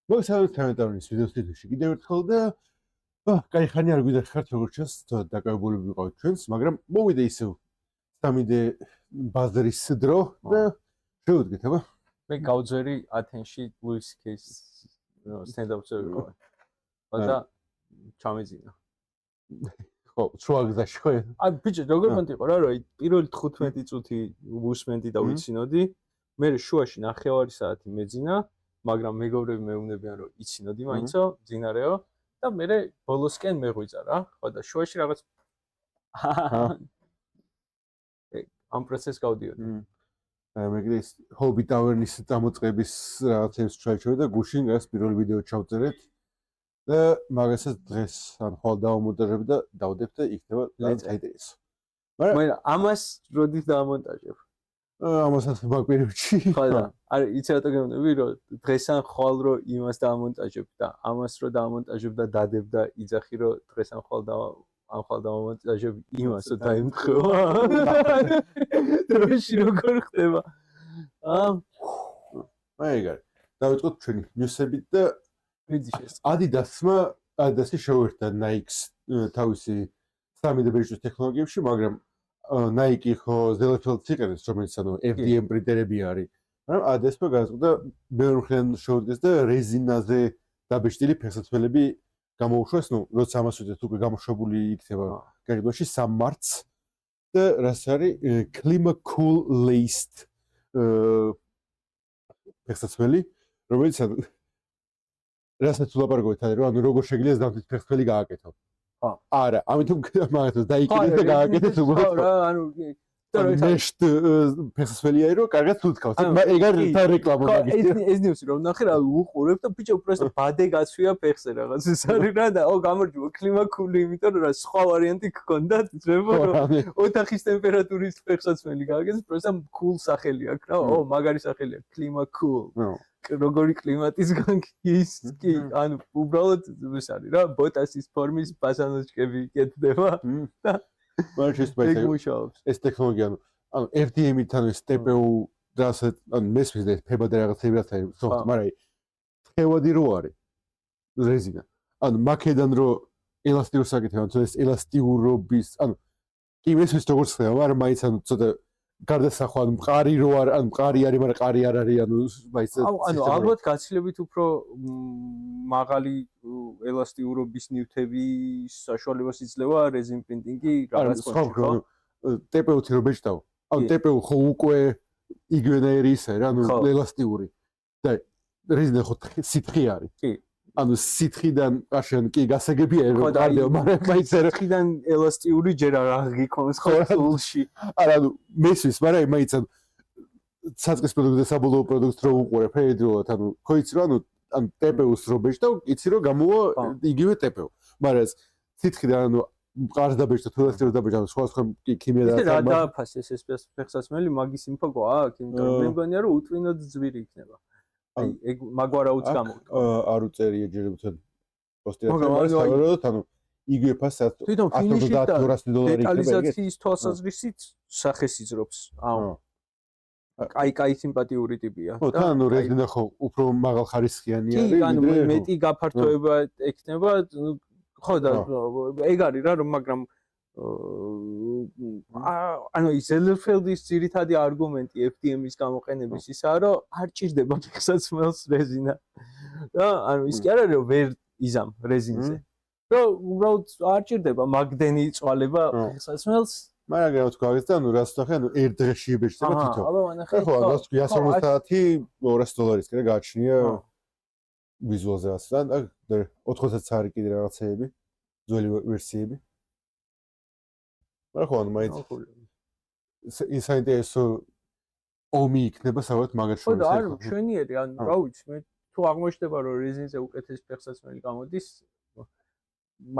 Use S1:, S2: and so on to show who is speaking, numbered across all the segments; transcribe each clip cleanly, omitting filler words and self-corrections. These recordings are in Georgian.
S1: მოგესალმებით კომენტარის ვიდეოს თითქოსში კიდევ ერთხელ და კაი ხანი არ გვიდა ხართ როგორც ჩანს დაკავებული ვიყავით ჩვენს, მაგრამ მოვიდა ისევ 3D ბაზრის დრო და შევუდგეთ, აბა.
S2: მე გავძვერი ათენში ლუის კეის სტენდაპზე ვიყავი. და ჩამეძინა.
S1: ხო, სხვა გზაში ხო?
S2: აი ბიჭო, როგორ მომდიყო რა, რომ პირველი 15 წუთი უსმენდი და ვიცინოდი, მე შუაში 9 საათი მეძინა, მაგრამ მეგობრები მეუბნებიან რომ იცინოდი მაინცო, ძინარეო და მე ბოლოსკენ მეღვიძა რა, ხო და შუაში რაღაც ამ პროცესს გავდიოდი.
S1: მე კიდე ჰობი ტავერნის წამოწყების რაღაცებს ჩაიჩვენე და გუშინ ეს პირველი ვიდეო ჩავწერეთ და მაგასაც დღეს ან ხვალ დავამონტაჟებ და დავდებ და იქნება ძალიან საინტერესო.
S2: მაგრამ ამას როდის დავამონტაჟებ?
S1: ამასაც მაგ პერიოდში.
S2: ხო და არა იცი რატო გეუბნები რომ დღეს ან ხვალ რო იმას დავამონტაჟებ და ამას რო დავამონტაჟებ და დადებ და იძახი რომ დღეს ან ხვალ დავამონტაჟებ იმას და დაიმთხევა. დროში როგორ ხდება?
S1: მაგარი. დავიწყოთ ჩვენი ნიუსებით და
S2: ვიძიშეს.
S1: Adidas-ი შეუერთდა Nike-ს თავისი 3D ბეჭდის ტექნოლოგიებში, მაგრამ Nike ხო Zellerfeld-ს იყენებს, რომელიც ანუ FDM პრინტერები არის. მაგრამ Adidas-მა გადაწყვიტა მეორე მხრიდან შეუდგეს და რეზინაზე დაბეჭდილი ფეხსაცმელები გამოუშვეს, როცა ამას ვიდეთ უკვე გამოშვებული იქნება გარკვეულში 3 მარტს და რაც არის Climacool Laced ფეხსაცმელი, რომელიც რასაც ვლაპარაკობთ, რომ ანუ როგორ შეგიძლია ზამთრის ფეხსაცმელი გააკეთო.
S2: ხო.
S1: არა, ამიტომ მაგათოს დაიკიდეთ და გააკეთეთ უბრალოდ.
S2: ხო რა, ანუ
S1: მეშტ ფეხსაცმელია რომ კარგად თუთქავს. ეგ არის თა რეკლამა მაგის.
S2: ეს ნიუსი რომ ნახე რა უყურებ და ბიჭო უბრალოდ ბადე გაცვია ფეხზე რაღაც ეს არის რა და გამარჯობა კლიმაკული, იმიტომ რომ რა სხვა ვარიანტი გქონდა ძმებო ოთახის ტემპერატურის ფეხსაცმელი გააკეთეს, უბრალოდ cool სახელი აქვს რა. მაგარი სახელი აქვს კლიმაკულ. როგორი კლიმატისგან კი ანუ უბრალოდ ეს არის რა ბოტასის ფორმის ბაზანოჩკები იქეთდება და ეს ტექნოლოგია ანუ FDM-ით ანუ TPU რასაც ანუ მესმის და ფება და რაღაცები რაც არის soft, მაგრამ ხევადი რო არის რეზინა. ანუ მაკედან რო ელასტიურს აკეთებ, ანუ ეს ელასტიურობის ანუ კი მესმის როგორც ხდება, მაგრამ მაინც ანუ ცოტა გარდასახვა ანუ მყარი რო არ ანუ მყარი არის, მაგრამ ყარი არ არის, ანუ მაინც ანუ ალბათ გაცილებით უფრო მაღალი ელასტიურობის ნივთების საშუალებას იძლევა რეზინ პრინტინგი რაღაც
S1: ხო TPU-ით რო ბეჭდავ. ანუ TPU ხო უკვე იგივენაირი ისაა რა, ანუ ელასტიური. და რეზინა ხო სითხი არის.
S2: კი.
S1: ანუ სითხიდან აშენ კი გასაგებია რომ გარდაო, მაგრამ მაინც
S2: სითხიდან ელასტიური ჯერ არ აღიქონს ხო სულში.
S1: არა, ანუ მესვის, მაგრამ მაინც საწყის პროდუქტზე საბოლოო პროდუქტს რო უყურებ, ფედრულად, ანუ ხო იცი რომ ანუ TPU-ს რო ბეჭდავ, იცი რომ გამოვა იგივე TPU. მაგრამ ეს სითხიდან ანუ მყარს დაბეჭდა, თუ ელასტიურს დაბეჭდა, სხვა ქიმია და
S2: რა დააფასეს ეს ფეხსაცმელი მაგის ინფო გვაქვს, იმიტომ რომ მე მგონია რომ უტვინოდ ძვირი იქნება. აი ეგ მაგვარაუც გამოვიდა.
S1: არ უწერია ჯერებთან პოსტირებას, ანუ იგივე ფასად $150
S2: დეტალიზაციის თვალსაზრისით სახეს იძრობს. კაი სიმპათიური ტიპია.
S1: ხო, თან ანუ რეზინა ხო უფრო მაღალ ხარისხიანი არის.
S2: კი, ანუ მეტი გაფართოება ექნება, ხო და ეგ არის რა, რომ მაგრამ ანუ Zellerfeld-ის ძირითადი არგუმენტი FDM-ის გამოყენების ისაა, რომ არ ჭირდება ფეხსაცმელს რეზინა. რა, ანუ ის კი არ არის რომ ვერ იზამ რეზინზე. რომ უბრალოდ არ ჭირდება მაგდენი წვალება ფეხსაცმელს.
S1: მაგრამ რა თქვა, ანუ რას თქვა, ანუ ერთ დღეში იბეჭდება თვითონ. ხო, ანუ 150 $200 კიდე გააჩნია ვიზუალიზაცია და 80-საც არის კიდე რაღაცეები, ძველი ვერსიები. მაგრამ ხო, ანუ მაინც საინტერესო ომი იქნება საბოლოოდ მაგათ შორის.
S2: ხო და არა, ჩვენიერი, ანუ რა ვიცი, მე თუ აღმოჩნდება რომ რეზინზე უკეთესი ფეხსაცმელი გამოდის,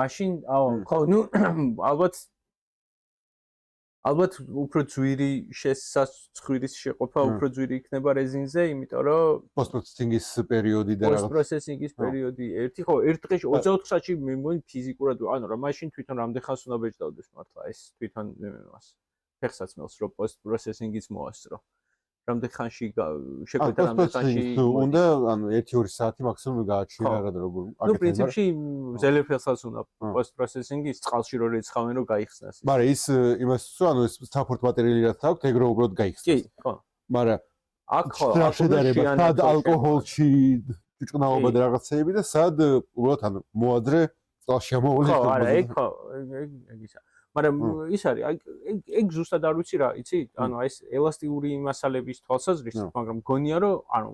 S2: მაშინ ხო, ნუ ალბათ უფრო ძვირი შესაცხვილის შეყოფა უფრო ძვირი იქნება რეზინზე, იმიტომ რომ
S1: პოსტ-პროცესინგის პერიოდი და რაღაც
S2: პოსტ-პროცესინგის პერიოდი ერთი დღეში 24 საათში მე მგონი ფიზიკურად ანუ რა მაშინ თვითონ რამდენ ხანს უნდა ბეჭდავდეს მართლა ეს თვითონ იმას ფეხსაცმელს რომ პოსტ-პროცესინგიც მოასწრო.
S3: რამდენ ხანში შეკვეთა რამდენ ხანში
S2: უნდა ანუ 1-2 საათი მაქსიმუმ გააჩინა რა როგორ
S3: ну პრინციპში ზელეფელსაც უნდა post processing-ის წყალში რო რეცხავენ რომ გაიხსნას
S2: მაგრამ ის იმას ანუ ეს support material რაც აქვს ეგრო უბრალოდ გაიხსნას
S3: კი ხო
S2: მაგრამ
S3: აქ ხო
S2: რა შედარება სად ალკოჰოლში ჭკნაობა და რაღაცეები და სად უბრალოდ ანუ მოადრე წყალში ამოვლი
S3: ხო არა ეგ ხო ეგ ისა მაგრამ ის არის ეგ ზუსტად არ ვიცი რა იცი ანუ ეს ელასტიური მასალების თვალსაზრისით მაგრამ გონია რომ ანუ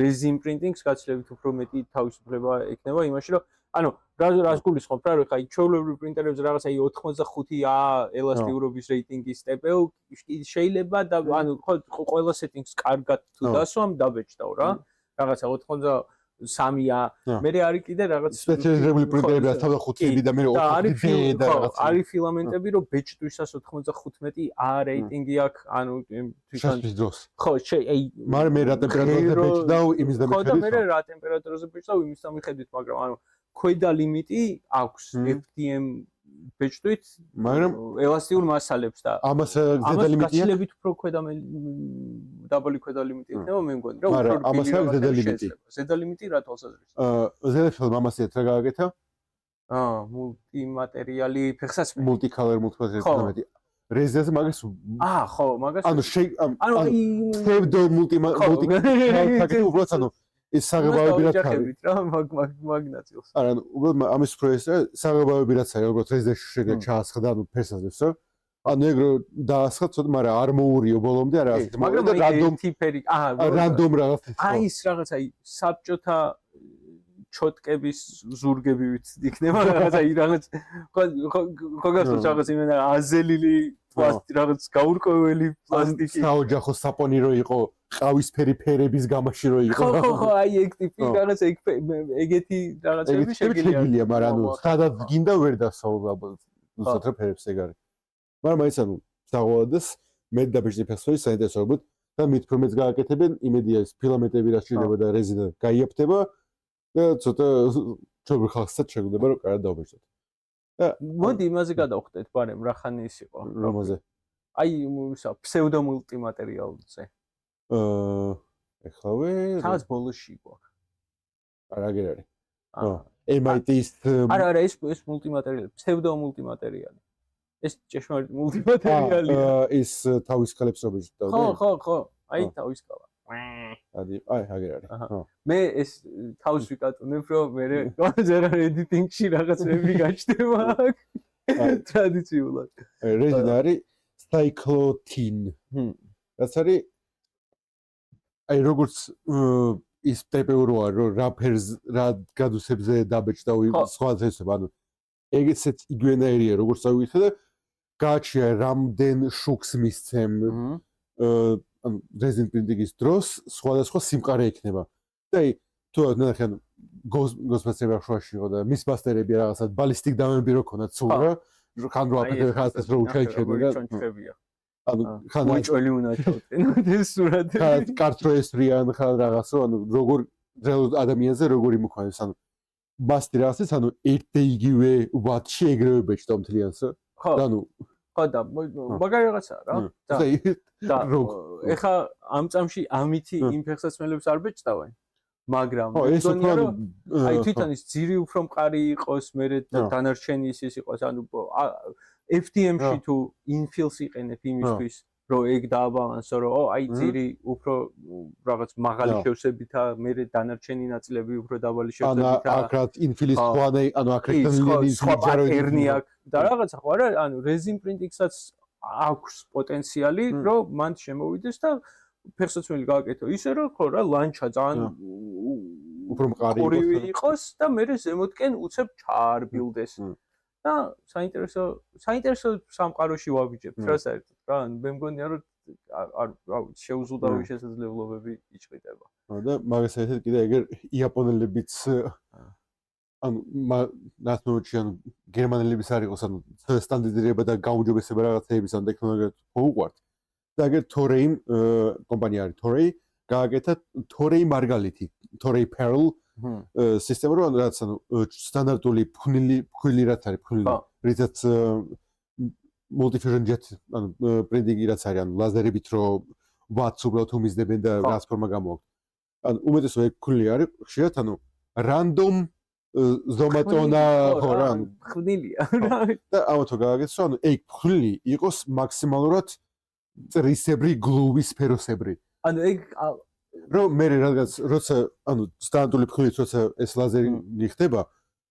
S3: resin printing-ს გაცილებით უფრო მეტი თავისუფლება ექნება იმაში რომ ანუ რას გულისხმობ რა რომ ხა ჩვეულებრივ პრინტერებზე რაღაც აი 85A ელასტიურობის რეიტინგის TPU შეიძლება და ანუ ყველა settings კარგად თუ დასვამ დაბეჭდავ რა რაღაცა 83A მე არის კიდე რაღაც
S2: სპეციალიზებული პრინტერები 95-ები და მე 4D და რაღაც
S3: არის ფილამენტები რომ ბეჭდვისას 95A რეიტინგი აქვს ანუ
S2: თვითონ დროს
S3: ხო აი
S2: მაგრამ მე რა ტემპერატურაზე ბეჭდავ იმის და
S3: ხო და მე რა ტემპერატურაზე ბეჭდავ იმის და მიხედვით მაგრამ ანუ ქვედა ლიმიტი აქვს FDM ბეჭდვით
S2: მაგრამ
S3: ელასტიურ მასალებს და
S2: ამას ზედა ლიმიტია
S3: გაცილებით უფრო ქვედა დაბალი ქვედა ლიმიტი იქნება მე მგონი რა
S2: უფრო ამას არის ზედა ლიმიტი
S3: ზედა ლიმიტი რა თვალსაზრისით
S2: ზედაფილმ ამასიათ რა გააკეთა
S3: მულტიმატერიალი ფეხსაცმელი
S2: multicolor multi რეზინაზე მაგას
S3: ხო მაგას
S2: ანუ
S3: ანუ
S2: ფევდო multi უბრალოდ ანუ ის საღებავები რაც არის
S3: რა მაგნაცილს
S2: არა უბრალოდ ამის უფრო ეს საღებავები რაც არის როგორც რეზინაში შეიძლება ჩაასხდა ანუ ფესაზებსო ანუ ეგრო დაასხა ცოტა მაგრამ არ მოურიო ბოლომდე არა
S3: მაგრამ რანდომ ტიპერი
S2: რანდომ რაღაც
S3: აი ის რაღაც აი საბჭოთა ჩოტკების ზურგები ვიცი იქნება რაღაც აი რაღაც ხო გასულ რაღაც იმენა აზელილი პლასტიკი რაღაც გაურკვეველი პლასტიკი
S2: საოჯახო საპონი რო იყო ყავისფერი ფერების გამაში რო იყო
S3: ხო აი ეგ ტიპი რაღაც ეგეთი რაღაცები
S2: შეგიძლია მაგრამ ანუ სადაც გინდა ვერ დასავალ ზუსტად რა ფერებს ეგ არის მაგრამ აი ანუ სავალდეს მე დაბეჭდი ფესვი საინტერესოებოდ და მით უფრო მეც გააკეთებენ იმედია ეს ფილამენტები რაც შეიძლება და რეზინა გაიაფთება და ცოტა ჩვენ ხალხსაც შეგვიძლია რომ კარგად დავბეჭდოთ და
S3: მოდი იმაზე გადავხდეთ ბარემ რა ხანი ის იყო
S2: რომელზე
S3: აი ფსევდო მულტიმატერიალზე
S2: ეხლავე
S3: თავს ბოლოში გვაქვს
S2: არა გერ არის MIT-ის
S3: არა ეს მულტიმატერიალი ფსევდო მულტიმატერიალი ეს ჭეშმარიტ მულტიმატერიალია
S2: ის თავის კალებს რო ბეჭდავ
S3: ხო აი თავის კალა
S2: აი აგერ არის
S3: მე ეს თავს ვიკატუნებ რომ მე რა editing-ში რაღაცები გაჩნდება აქ ტრადიციულად
S2: რეზინა არის cyclotin რაც არის აი როგორც ის TPU როა რომ რა ფერს რა გადუსებზე დაბეჭდავ სხვა წესები ანუ ეგეცეთ იგივენაირია როგორც წავიდე და გააჩია რამდენ შუქს მისცემ ანუ resin printing-ის დროს სხვადასხვა სიმყარე ექნება. და აი თუ ნახე ანუ გოსმასები ახშუაში იყო და მის მასტერები რაღაცა ბალისტიკ დამები რო ქონდა ცულ რა ხან რო აკეთებ ხალხს რო უჩაიჩები და ანუ ხან
S3: უჭველი უნდა ჩავწენ ეს სურათი
S2: ხან კართ რო ესრიან ხან რაღაცო ანუ როგორ ადამიანზე როგორი მოქონეს ანუ მასტი რაღაცის ანუ ერთ იგივე ვატში ეგრევე ბეჭდა მთლიანს და ანუ
S3: ხო და მაგარი რაღაცაა რა და ეხა ამ წამში ამითი იმ ფეხსაცმელებს არ ბეჭდავენ მაგრამ მეგონია რომ აი თვითონ ის ძირი უფრო მყარი იყოს მე დანარჩენი ის იყოს ანუ FDM-ში თუ infills იყენებ იმისთვის რომ ეგ დააბალანსო რომ აი ძირი უფრო რაღაც მაღალი შევსებითა მე დანარჩენი ნაწილები უფრო დაბალი შევსებითა
S2: ანუ აკრად infills ყვანე ანუ აკრეტინილის
S3: ჯაროერნი აქვს და რაღაცა ხო არა ანუ resin printing-საც აქვს პოტენციალი რომ მან შემოვიდეს და ფეხსაცმელი გააკეთო ისე რომ ხო რა ლანჩა ძალიან
S2: უფრო მყარი
S3: იყოს და მე ზემოთკენ უცებ ჩაარბილდეს და საინტერესო სამყაროში ვაბიჯებთ რა საერთოდ რა მე მგონია რომ არ შეუზღუდავი შესაძლებლობები იჭრდება
S2: და მაგას ერთად კიდე ეგერ იაპონელებიც ანუ ნაცნობი ანუ გერმანელების არ იყოს ანუ სტანდარტიზება და გაუმჯობესება რაღაცეების ან ტექნოლოგიად მოუყვართ და ეგერ თორეიმ კომპანია არის თორეი გააკეთა თორეი მარგალითი თორეი პერლ სისტემა რო რაც ანუ სტანდარტული ფხვნილი რაც არის ფხვნილი რითაც multi-fusion jet ანუ პრინტინგი რაც არის ანუ ლაზერებით რო
S1: ვატს უბრალოდ უმიზდებენ და რაც ფორმა გამოვაქვთ. ანუ უმეტესობა ეგ ქვილი არის, ხშირად ანუ random ზომატონა ხო რა,
S3: ხვნილია.
S1: და ამათო გააგეთ, რომ ანუ ეგ ქვილი იყოს მაქსიმალურად წრისებრი, გლუვი, სფეროსებრი.
S3: ანუ ეგ
S1: რომ მე რაღაც როცა ანუ სტანდარტული ფხვილით როცა ეს ლაზერი გიხდება,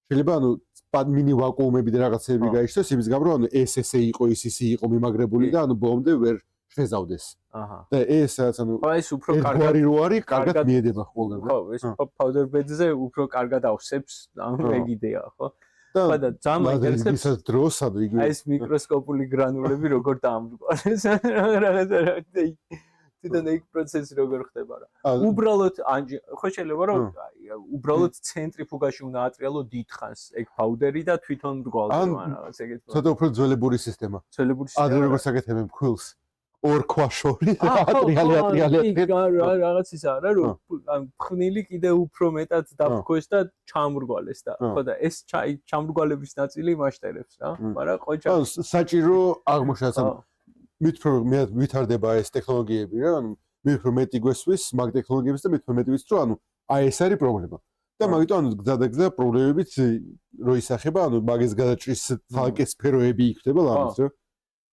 S1: შეიძლება ანუ მინი ვაკუუმები და რაღაცები გაიშლოს იმის გამო რომ ანუ SSA იყო ისისი იყო მიმაგრებული და ანუ ბოლომდე ვერ შეზავდეს. აჰა. და ეს რაც ანუ
S3: ეს უფრო კარგად
S1: რო არის, კარგად მიედება ყველგან.
S3: ხო, ეს powder bed-ზე უფრო კარგად ავსებს, ანუ ეგ იდეა, ხო? და ძალიან მაინტერესებს
S1: ის დროს ანუ იგი
S3: ეს მიკროსკოპული გრანულები როგორ დაამრგვალეს რაღაცა თვითონ ეგ პროცესი როგორ ხდება რა. უბრალოდ ხო შეიძლება რომ უბრალოდ ცენტრიფუგაში უნდა ატრიალო დიდხანს ეგ პაუდერი და თვითონ მრგვალდება რაღაც ეგეთ.
S1: ცოტა უფრო ძველებური სისტემა.
S3: ძველებური სისტემა.
S1: ადრე როგორ საკეთებენ ქვილს. ორ ქვაშორი ატრიალი.
S3: რაღაც ისა რა რომ ფხნილი კიდე უფრო მეტად დაფქვეს და ჩამრგვალეს და ხო და ეს ჩამრგვალების ნაწილი მასშტაბებს რა. მაგრამ ყოჩა
S1: საჭირო აღმოჩნდა მით რომ ვითარდება ეს ტექნოლოგიები რა, ანუ მით რომ მეტი გვესვის მაგ ტექნოლოგიებს და მით რომ მეტი ვიცით რომ ანუ აი ეს არის პრობლემა. და მაგიტომ ანუ გზადაგზა პრობლემებით რო ისახება, ანუ მაგის გადაჭრის თალკე სფეროები იქნება ლამის რა.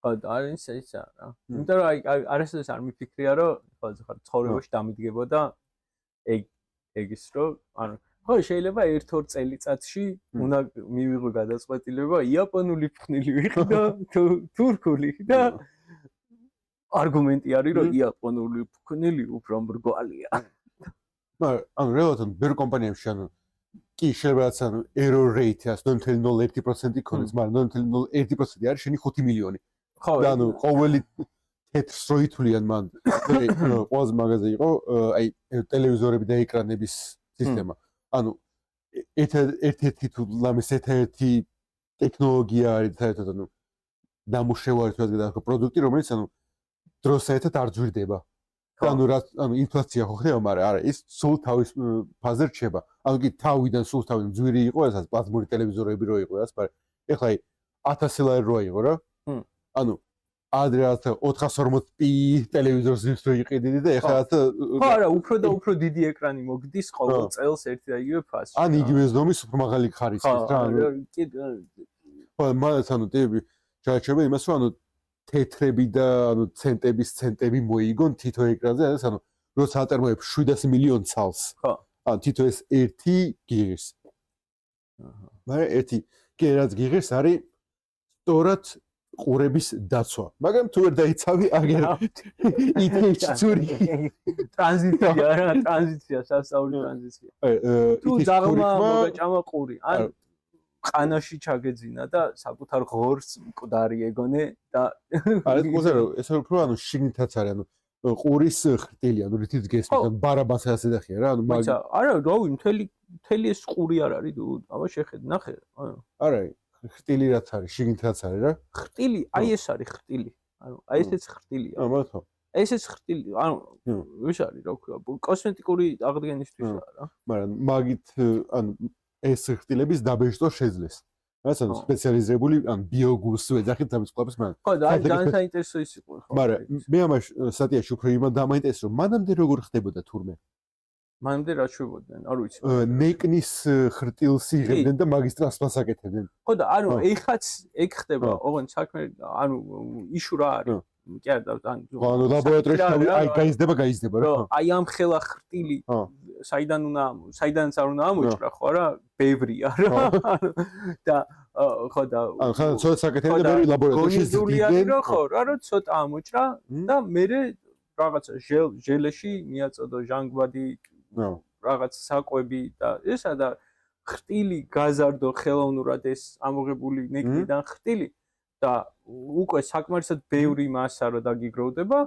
S3: ხო, არის ესა რა. იმიტომ რომ აი არასოდეს არ მიფიქრია რომ ხო ხარ ცხოვრებაში დამიდგებოდა ეგ ის რომ ანუ ხო შეიძლება 1-2 წელიწადში უნდა მივიღო გადაწყვეტილება იაპონური ფხნილი ვიყიდო თუ თურქული და არგუმენტი არის რომ იაპონური ფხნილი უფრო მრგვალია.
S1: მაგრამ ანუ რეალურად ბევრ კომპანიებში ანუ კი შეიძლება რაც ანუ error rate-ას 0.01% იქონდეს, მაგრამ 0.01% არის შენი 5 მილიონი. ხო, და ანუ ყოველი თეთრს რო ითვლიან მან ყველაზე მაგაზე იყო აი ტელევიზორები და ეკრანების სისტემა. ანუ ერთ-ერთი თუ ლამის ერთ-ერთი ტექნოლოგია არის საერთოდ ანუ დამუშევარი თუ ასე გადაახო პროდუქტი რომელიც ანუ დროს საერთოდ არ ძვირდება. ანუ რა ანუ ინფლაცია ხო ხდება, მაგრამ არა ის სულ თავის ფაზე რჩება. ანუ კი თავიდან სულ თავიდან ძვირი იყო ესაც პლაზმური ტელევიზორები რო იყო რაც, მაგრამ ეხლა აი 1000 ლარი რო იყო რა. ანუ ადრე 440p ტელევიზორს ვისწრო იყიდი და ეხლა
S3: ხო არა უფრო და უფრო დიდი ეკრანი მოგდის ყოველ წელს ერთი და იგივე ფასში.
S1: ან იგივე ზომის უფრო მაღალი ხარისხის რა. ხო მაგას ანუ ტიპი ჩაჩება იმას რომ ანუ თეთრები და ანუ ცენტები მოიგონ თითო ეკრანზე, ანუ როცა ატარმოებ 700 მილიონ ცალს. ხო. ან თითო ეს 1 გიგის. აჰა. მაგრამ 1 კი რაც გიგის არის სწორად ყურების დაცვა. მაგრამ თუ ვერ დაიცავი, აგერ ითქეჭ წური.
S3: ტრანზიცია რა, ტრანზიცია, სასწაული ტრანზიცია. თუ დაღმა მოგაჭამა ყური, ან ყანაში ჩაგეძინა და საკუთარ ღორს მკვდარი ეგონე და
S1: არის ყურზე ეს უფრო ანუ შიგნითაც არის, ანუ ყურის ხრტილი, ანუ რითიც გესმის, ანუ ბარაბანს ასე დახია რა, ანუ
S3: მაგ არა, რავი, მთელი ეს ყური არ არის, აბა შეხედე, ნახე, ანუ
S1: არა ხრტილი რაც არის, შიგნით რაც არის რა.
S3: ხრტილი, აი ეს არის ხრტილი. ანუ აი ესეც ხრტილია.
S1: მართლა.
S3: ესეც ხრტილი, ანუ ვის არის, რა ქვია, კოსმეტიკური აღდგენისთვისაა რა.
S1: მაგრამ მაგით ანუ ეს ხრტილების დაბეჭდვა შეძლეს. რაც ანუ სპეციალიზებული ან ბიოგულს ვეძახით ამის ყველაფერს მაგრამ.
S3: ხო და აი ძალიან საინტერესო ის იყო ხო.
S1: მაგრამ მე ამას სტატიაში უფრო იმან დამაინტერესო, მანამდე როგორ ხდებოდა თურმე?
S3: მანამდე რა შვებოდნენ, არ ვიცი.
S1: ნეკნის ხრტილს იღებდნენ და მაგის ტრანსპლანტს აკეთებდნენ.
S3: ხო და ანუ ეხაც ეგ ხდება, ოღონდ საქმე ანუ იშურა არის. კი არა და
S1: ანუ ლაბორატორიაში აი გაიზდება რა.
S3: აი ამ ხელა ხრტილი საიდანაც არ უნდა ამოჭრა ხო რა, ბევრია რა. და ხო და
S1: ანუ ხან ცოტა საკეთებდა ბევრი ლაბორატორიაში
S3: ზრდიდნენ ხო რა, რომ ცოტა ამოჭრა და მე რაღაცა ჟელეში მიაწოდო ჟანგბადი რაღაც საკვები და ესა და ხრტილი გაზარდო ხელოვნურად ეს ამოღებული ნეკნიდან ხრტილი და უკვე საკმარისად ბევრი მასა რო დაგიგროვდება,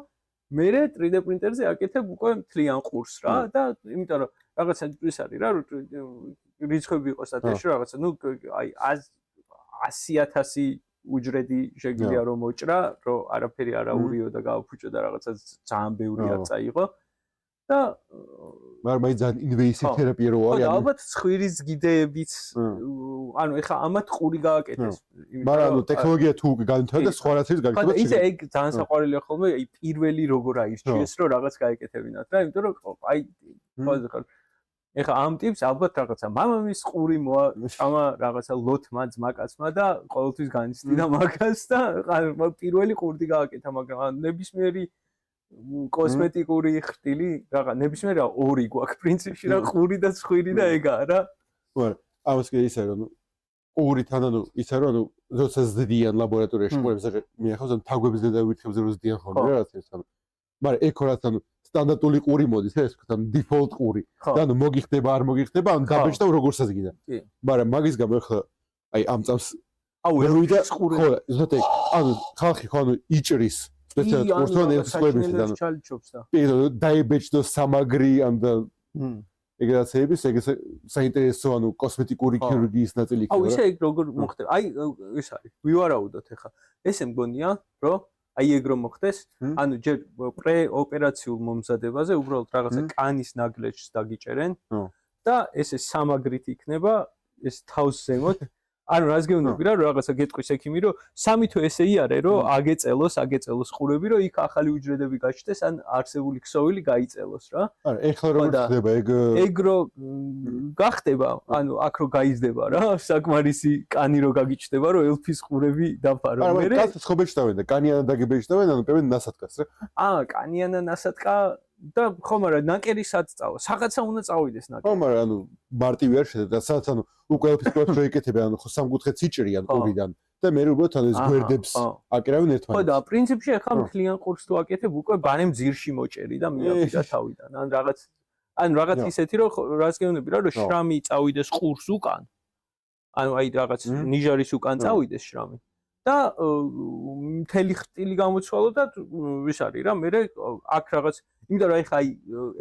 S3: მე 3D პრინტერზე აკეთებ უკვე მთლიან ყურს რა და იმიტომ რომ რაღაცა ის არის რა, რიცხვები იყოს ათაში რაღაცა, ნუ აი 100,000 უჯრედი შეგვიძლია რომ მოჭრა, რომ არაფერი არ აურიო და გააფუჭო და რაღაცა ძალიან ბევრი არ წაიღო. და
S1: მაგრამ აი ძალიან ინვეისივ თერაპია რო არის.
S3: ალბათ ცხვირის გიდეებიც ანუ ეხა ამათ ყური გააკეთეს.
S2: მაგრამ ანუ ტექნოლოგია თუ განვითარდა და სხვა რაც ის
S3: ხოდა
S2: განვითარდა.
S3: ისე ეგ ძალიან საყვარელია ხოლმე, აი პირველი როგორ აირჩიეს, რომ რაღაც გაეკეთებინათ რა, იმიტომ რომ აი ხოზე ხარ. ეხა ამ ტიპს ალბათ რაღაცა მამამის ყური მოაჭამა რაღაცა ლოთმა ძმაკაცმა და ყოველთვის განიცდიდა მაგას და პირველი ყურდი გააკეთა, მაგრამ ნებისმიერი კოსმეტიკური ხრტილი რაღა ნებისმიერი ორი გვაქვს პრინციპში რა ყური და ცხვირი და ეგაა რა.
S2: მაგრამ ამას კიდე ისე რომ ყურიდან ანუ ისე რომ ანუ როცა ზდიან ლაბორატორიაში ყურებს მიახავს ან თაგვებზე და ვირთხებზე რო ზდიან ხოლმე რა რაც ეს ანუ მაგრამ ეგ რაც ანუ სტანდარტული ყური მოდის ეს ვთქვათ ანუ დიფოლტ ყური და ანუ მოგიხდება არ მოგიხდება ანუ დაბეჭდა როგორც საზგიდა მაგრამ მაგის გამო ახლა აი ამ წამს ვერვიდა ხო ზოგადად ანუ ხალხი ხო ანუ იჭრის სპეციალურად ყურთან ერთ სკოლებში და ანუ დაიბეჭდო სამაგრი ან და ეგრაცების ეგ საინტერესო ანუ კოსმეტიკური ქირურგიის ნაწილი იქნება.
S3: აუ ისე ეგ როგორ მოხდება? აი ეს არის. ვივარაუდოთ ახლა. ესე მგონია, რომ აი ეგ რომ მოხდეს, ანუ ჯერ პრეოპერაციულ მომზადებაზე უბრალოდ რაღაცა კანის ნაგლეჯს დაგიჭერენ და ესე სამაგრით იქნება ეს თავს ზემოთ. ანუ რას გეუბნები რა რაღაცა გეტყვის ექიმი რომ სამი თუ ესე იარე რომ აგეწელოს ყურები რომ იქ ახალი უჯრედები გაჩნდეს ან არსებული ქსოვილი გაიწელოს რა.
S2: არა ეხლა რომ ხდება
S3: ეგ რო გახდება ანუ აქ რო გაიზდება რა საკმარისი კანი რო გაგიჩნდება რომ ელფის ყურები დაფარო მე
S2: რა კაცს ხო ბეჭდავენ და კანიანა დაგებეჭდავენ ანუ პევენ ნასატკას რა
S3: კანიანა ნასატკა და ხო მაგრამ ნაკერი სად წავა რაღაცა უნდა წავიდეს ნაკერი
S2: ხო მაგრამ ანუ მარტივი არ შედება სადაც ანუ უკვე ელფის ყურებს რო ეკეთებენ ანუ ხო სამკუთხედს იჭრიან ყურიდან და მე უბრალოდ ანუ ეს გვერდებს აკერავენ ერთმანეთს
S3: ხო და პრინციპში ახლა მთლიან ყურს თუ აკეთებ უკვე ბანემ ძირში მოჭერი და მიაფიდა თავიდან ან რაღაც ისეთი რომ რას გეუბნები რა რომ შრამი წავიდეს ყურს უკან ანუ აი რაღაც ნიჟარის უკან წავიდეს შრამი და მთელი ხრტილი გამოცვალო და ვის არის რა მე აქ რაღაც იმიტომ რომ ახლა აი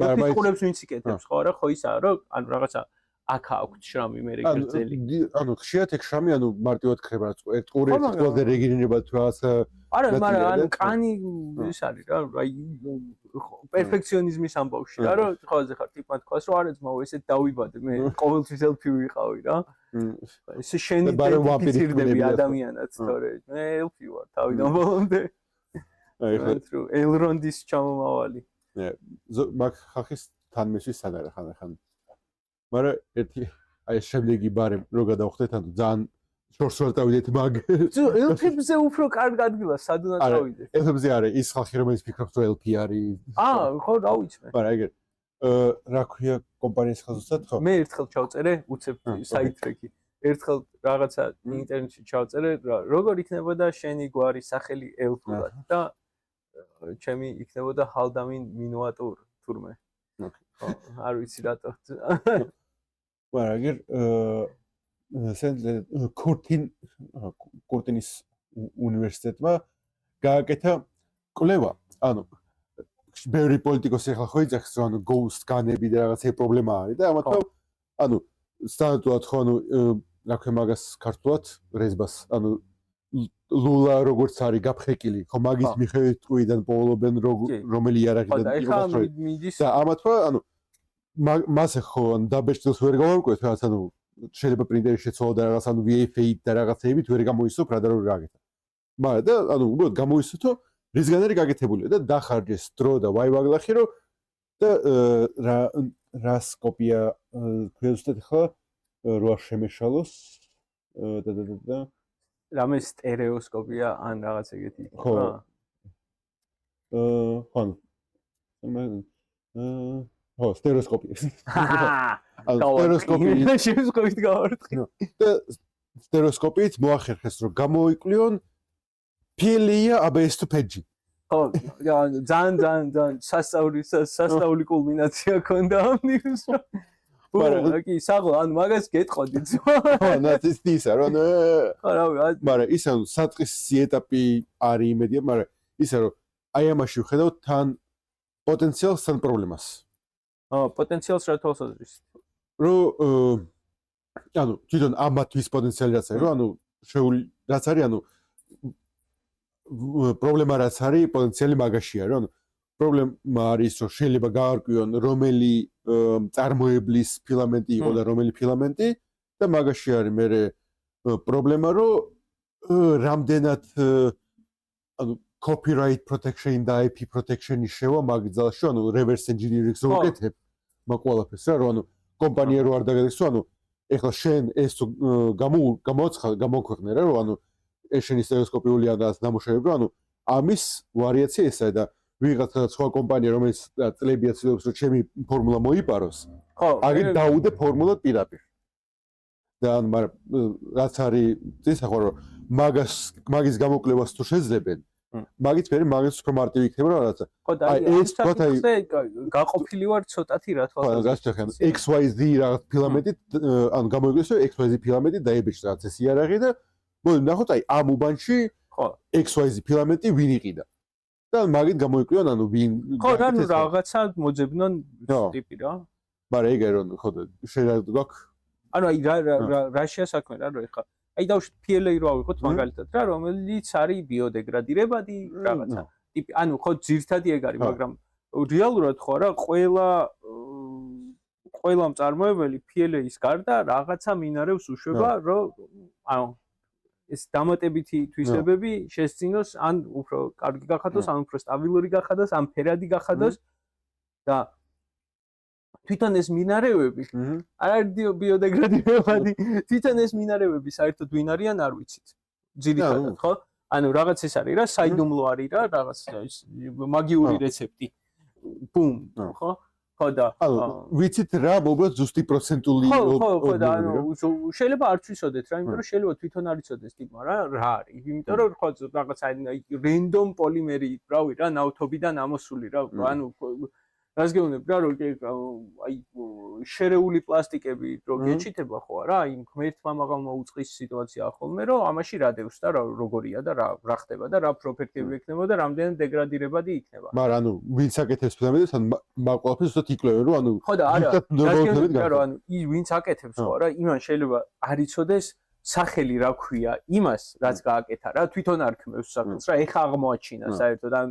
S3: ელფის ყურებს ვინც იკეთებს ხო არა ხო ისაა რომ ანუ რაღაცა აქ აქვს შრამი მე გრძელი
S2: ანუ ხშირად ეგ შრამი ანუ მარტივად ხდება ერთ ყური ერთ ყველაზე რეგენერირება თუ რაღაცა
S3: არა მაგრამ ანუ კანი ის არის რა აი პერფექციონიზმის ამბავში რა რომ ხოზე ხარ ტიპად თქვას რომ არა ძმაო ესეთ დავიბადე მე ყოველთვის ელფი ვიყავი რა ესე შენი დეფიცირდები ადამიანად თორე მე ელფი ვარ თავიდან ბოლომდე აი ხო ელრონდის ჩამომავალი
S2: მაგ ხალხის თანმესვის სად არის ხან მაგრამ ერთი აი შემდეგი ბარემ რო გადავხდეთ ანუ ძალიან შორს ვერ წავიდეთ მაგ
S3: ელფებზე უფრო კარგ ადგილას სად უნდა წავიდეთ
S2: ელფებზე არის ის ხალხი რომელიც ფიქრობს რომ ელფი არის
S3: ხო დავიცმე
S2: მაგრამ ეგერ რა ქვია კომპანიის ხელზუსტად ხო
S3: მე ერთხელ ჩავწერე უცებ საიტრეკი ერთხელ რაღაცა ინტერნეტში ჩავწერე როგორ იქნებოდა შენი გვარი სახელი ელფურად და ჩემი იქნებოდა ჰალდამინ მინუატურ თურმე ხო არ ვიცი რატო
S2: მაგრამ ეგერ კურტინის უნივერსიტეტმა გააკეთა კვლევა ანუ ბევრი პოლიტიკოსი ახლა ხო იძახს რომ ანუ გოუსტ განები და რაღაცა პრობლემა არის და ამათო ანუ სტანდარტულად ხო ანუ რა ქვია მაგას ქართულად რეზბას ანუ ლულა როგორც არის გაფხეკილი ხო მაგის მიხედვით ტყუიდან პოულობენ რომელი იარაღიდან
S3: იყოს
S2: და ამათო ანუ მასე ხო ან დაბეჭდილს ვერ გავარკვევთ რაღაც ანუ შეიძლება პრინტერი შეცვალო და რაღაც ანუ VFA და რაღაცეებით ვერ გამოისო პრადარო რაგეთა მაგრამ და ანუ უბრალოდ გამოისოთო რისგან არის გაკეთებული და დახარჯეს დრო და ვაივაგლახი რომ და რას კოპია ქვია ზუსტად ხო რა შემეშალოს და
S3: რამე სტერეოსკოპია ან რაღაც ეგეთი
S2: ხო ხო სტერეოსკოპია
S3: სტერეოსკოპია შემსხვით გავარტყი
S2: და სტერეოსკოპიით მოახერხეს რომ გამოიკვლიონ ფილია აბეს თუ ფეჯი
S3: ხო ძალიან სასწაული კულმინაცია ქონდა ამ ნიუს კი საღო ან მაგას გეტყოდი
S2: ხო ნაცის ისა რომ მაგრამ ის ანუ საწყისი ეტაპი არის იმედია მაგრამ ისა რომ აი ამაში ვხედავთ თან პოტენციალს თან პრობლემას
S3: პოტენციალს რა თვალსაზრისით
S2: რომ ანუ თვითონ ამათვის პოტენციალი რაც არის რომ ანუ რაც არის ანუ პრობლემა რაც არის პოტენციალი მაგაშია რომ პრობლემა არის რომ შეიძლება გაარკვიონ რომელი წარმოებლის ფილამენტი იყო და რომელი ფილამენტი
S1: და მაგაში არის მე პრობლემა რომ რამდენად ანუ copyright protection და IP protection-ი შევა მაგ ძალში, ანუ reverse engineering-ს ვუკეთებ მაგ ყველაფერს რა, რომ ანუ კომპანია რო არ დაგეგმოს, ანუ ეხლა შენ ეს გამოქვეყნე რა, რომ ანუ ეს შენი სტერეოსკოპიული ანალიზ ნამუშევრები, ანუ ამის ვარიაცია ესაა და ვიღაცა სხვა კომპანია რომელიც წლებია ცდილობს რომ ჩემი ფორმულა მოიპაროს, აგერ დაუდე ფორმულა პირდაპირ. და ანუ მაგრამ რაც არის წესა ხო რომ მაგის გამოკლებას თუ შეძლებენ მაგით მე მაგის უფრო მარტივი იქნება რა რაცა.
S3: ხო და ეს გაყოფილი ვარ ცოტათი რა თვალსაზრისით.
S1: XYZ რაღაც ფილამენტით ანუ გამოიგეს რომ XYZ ფილამენტი დაიბეჭდა რაღაც ეს იარაღი და ნახოთ აი ამ უბანში
S3: ხო
S1: XYZ ფილამენტი ვინ იყიდა. და მაგით გამოიკვლიონ ანუ ვინ
S3: ხო რა ნუ რაღაცა მოძებნონ ტიპი რა.
S1: მაგრამ ეგ რომ ხო შეიძლება გვაქვს
S3: ანუ აი რა შეასაქმე რა რომ ეხლა აი დავუშვით PLA რო ავიღოთ მაგალითად რა რომელიც არის ბიოდეგრადირებადი რაღაცა ტიპი ანუ ხო ძირთადი ეგ არის მაგრამ რეალურად ხო რა ყველა მწარმოებელი PLA-ის გარდა რაღაცა მინარევს უშვება რომ ანუ ეს დამატებითი თვისებები შესწინოს ან უფრო კარგი გახადოს ან უფრო სტაბილური გახადოს ან ფერადი გახადოს და თვითონ ეს მინარევები არ არის ბიოდეგრადირებადი თვითონ ეს მინარევები საერთოდ ვინ არიან არ ვიცით ძირითადად ხო ანუ რაღაც ეს არის რა საიდუმლო არის რა რაღაც მაგიური რეცეპტი ბუმ ხო ხო და
S1: ვიცით რა უბრალოდ ზუსტი პროცენტული
S3: ხო და ანუ შეიძლება არ ვიცოდეთ რა იმიტომ რომ შეიძლება თვითონ არ იცოდეს ტიპა რა არის იმიტომ რომ ხო რაღაც აი რენდომ პოლიმერი რავი რა ნავთობიდან ამოსული რა ანუ რას გეუბნები რა რომ აი შერეული პლასტიკები რო გეჩითება ხო რა იმ ღმერთმა მაღალმა უწყის სიტუაცია ხოლმე რომ ამაში რა დევს და როგორია და რა ხდება და რა პროფექტები ექნება და რამდენად დეგრადირებადი იქნება
S1: მაგრამ ანუ ვინც აკეთებს ფილამენტებს ან მაგ ყველაფერს უბრალოდ იკლევენ რომ ანუ
S3: ხო და არა რა ანუ ვინც აკეთებს ხო რა იმან შეიძლება არ იცოდეს სახელი რა ქვია იმას რაც გააკეთა რა თვითონ არ ქმნევს სახელს რა ეხა აღმოაჩინა საერთოდ ან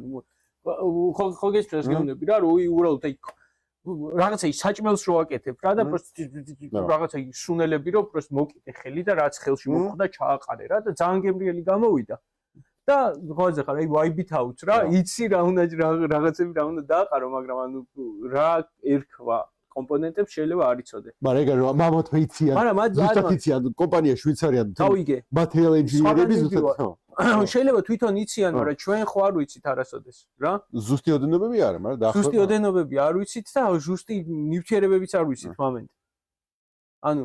S3: ხო გესწრეს გეუბნები რა რომ უბრალოდ აი რაღაცა საჭმელს რო აკეთებ რა და პროსტ რაღაცა სუნელები რო პროსტ მოკიდე ხელი და რაც ხელში მოხვდა ჩააყარე რა და ძალიან გემრიელი გამოვიდა და ხოზე ხარ აი ვაიბით აუც რა იცი რა უნდა რაღაცები რა უნდა დააყარო მაგრამ ანუ რა ერქვა კომპონენტებს შეიძლება არ იცოდე
S1: მაგრამ ეგ რომ მამათვე იციან ზუსტად იციან კომპანია შვეიცარია
S3: თავიგე
S1: material engineer-ები ზუსტად
S3: შეიძლება თვითონ იციან, მაგრამ ჩვენ ხო არ ვიცით არასოდეს, რა?
S1: ზუსტი ოდენობები არა, მაგრამ დაახლოებით.
S3: ზუსტი ოდენობები არ ვიცით და ზუსტი ნივთიერებებიც არ ვიცით მომენტ. ანუ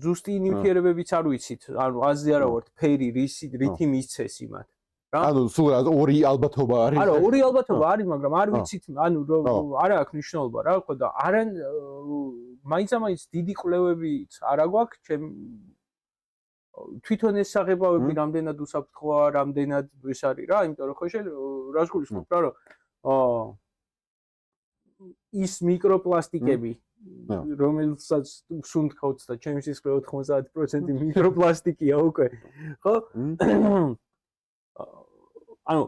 S3: ზუსტი ნივთიერებებიც არ ვიცით, ანუ აზრი არა ვართ, ფერი, რითი მისცეს იმათ. რა?
S1: ანუ სულ ორი ალბათობა არის.
S3: არა, ორი ალბათობა არის, მაგრამ არ ვიცით, ანუ არა აქვს მნიშვნელობა რა, ხო და არა მაინც დიდი კვლევებიც არა გვაქვს, ჩემ თვითონ ეს საღებავები რამდენად უსაფრთხოა, რამდენად ეს არის რა, იმიტომ რომ ხო შეიძლება რას გულისხმობ რა, რომ ის მიკროპლასტიკები, რომელსაც სუნთქავთ და ჩემი სისხლი 90% მიკროპლასტიკია უკვე, ხო? ანუ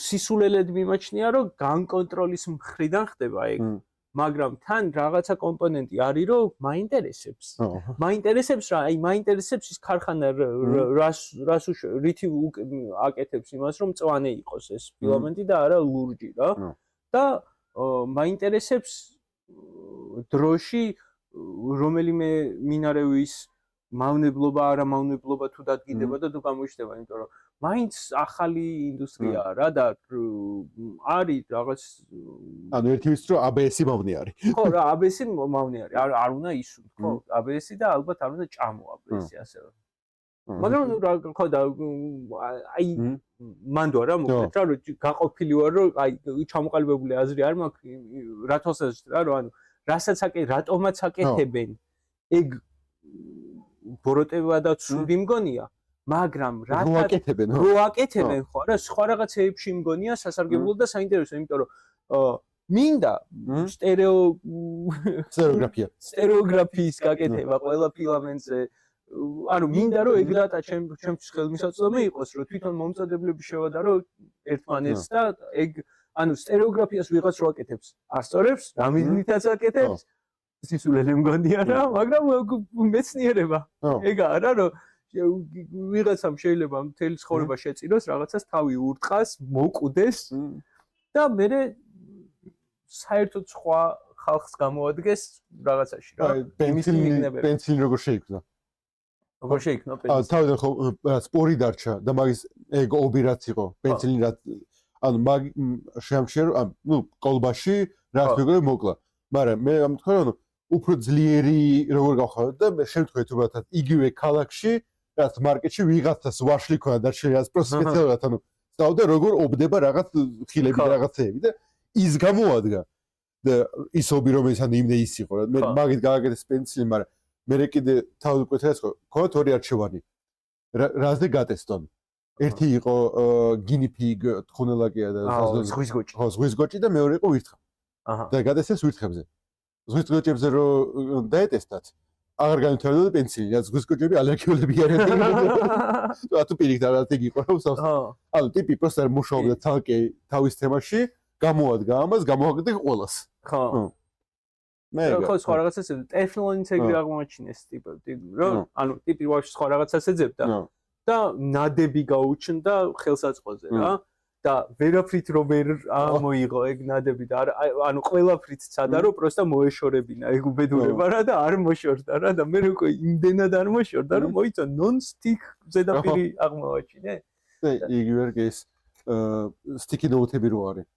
S3: სისულელედ მიმაჩნია, რომ განკონტროლის მხრიდან ხდება ეგ. მაგრამ თან რაღაცა კომპონენტი არის რომ მაინტერესებს. მაინტერესებს რა, აი მაინტერესებს ის ქარხანა რას რითი აკეთებს იმას რომ მწვანე იყოს ეს ფილამენტი და არა ლურჯი რა. და მაინტერესებს დროში რომელიმე მინარევის მავნებლობა, არა მავნებლობა თუ დადგიდება და თუ გამოიშტება, იმიტომ რომ მაინც ახალი ინდუსტრიაა რა და არის რაღაც
S1: ანუ ერთი ვიცი რომ ABS-ი მავნე არის.
S3: ხო რა, ABS-ი მავნე არის. არ უნდა ისუნ, ხო? ABS-ი და ალბათ არ უნდა ჭამო ABS-ი ასევე. მაგრამ ხო და აი მანდ რა მოკლედ რა რომ გაყოფილი ვარ რომ აი ჩამოყალიბებული აზრი არ მაქვს რა თვალსაზრისით რა რომ ანუ რასაც რატომაც აკეთებენ ეგ ბოროტება და ცუდი მგონია მაგრამ
S1: რო
S3: აკეთებენ ხო რა სხვა რაღაცეებში მგონია სასარგებლო და საინტერესო იმიტომ რომ მინდა სტერეოგრაფიის გაკეთება ყველა ფილამენტზე ანუ მინდა რომ ეგ დატა ჩემთვის ხელმისაწვდომი იყოს რომ თვითონ მომწოდებლები შევადარო ერთმანეთს და ეგ ანუ სტერეოგრაფიას ვიღაც რო აკეთებს ასწორებს რა მიზნითაც აკეთებს სისულელე მგონია რა, მაგრამ მეცნიერება. ეგ არა რომ ვიღაცამ შეიძლება მთელი ცხოვრება შეწიროს, რაღაცას თავი ურტყას, მოკვდეს და მე საერთოდ სხვა ხალხს გამოადგეს რაღაცაში რა.
S2: პენსილი როგორ შეიქმნა?
S3: როგორ შეიქმნა პენსილი?
S2: თავიდან ხო სპორი დარჩა და მაგის ეგ ოპერაცი იყო. პენსილი რა ანუ მაგ შეამჩნია ნუ კოლბაში რაც მეგობრებო მოკლა. მაგრამ მე ამთქვა რომ უფრო ძლიერი როგორ გავხაროთ და მე შემთხვევით უბრალოდ იგივე ქალაქში რაც მარკეტში ვიღაცას ვაშლი ქონდა და შეიძლება პროფესიონალად ანუ სწავლდა როგორ ობდება რაღაც ხილები და რაღაცეები და ის გამოადგა და ის ობი რომელიც ანუ იმდე ის იყო რა მე მაგით გააკეთეს პენსილი მაგრამ მე კიდე თავი ვკვეთრას ხოთ ორი არჩევანი რაზე გატესტონ ერთი იყო გინიფიგ თხუნელაკია და
S3: ზღვის გოჭი
S2: ხო ზღვის გოჭი და მეორე იყო ვირთხა აჰა და გადასეს ვირთხებზე ზღვის გოჭებზე რომ დაეტესტათ აღარ განვითარდა პენსილი რა ზღვის გოჭები ალერგიულები არიან თუ პირიქით რაღაც იგი იყო რა ანუ ტიპი პროსტა მუშაობდა თალკე თავის თემაში გამოადგა ამას გამოაგდა ყველას
S3: ხო მე ხო სხვა რაღაცას ტეფლონის ეგრე აღმოაჩინეს ტიპი რომ ანუ ტიპი ვაფშე სხვა რაღაცას ეძებდა და ნადები გაუჩნდა ხელსაწყოზე რა და ვერაფრით რო ვერ მოიღო ეგ ნადები და ანუ ყველაფრით ცადა რომ პროსტა მოეშორებინა ეგ უბედურება რა და არ მოშორდა რა და მე როგორ იმდენად არ მოშორდა რომ მოიცა ნონ-სტიკ ზედაპირი აღმოაჩინე
S2: და იგივე ეს სტიკი ნოუთები რო არის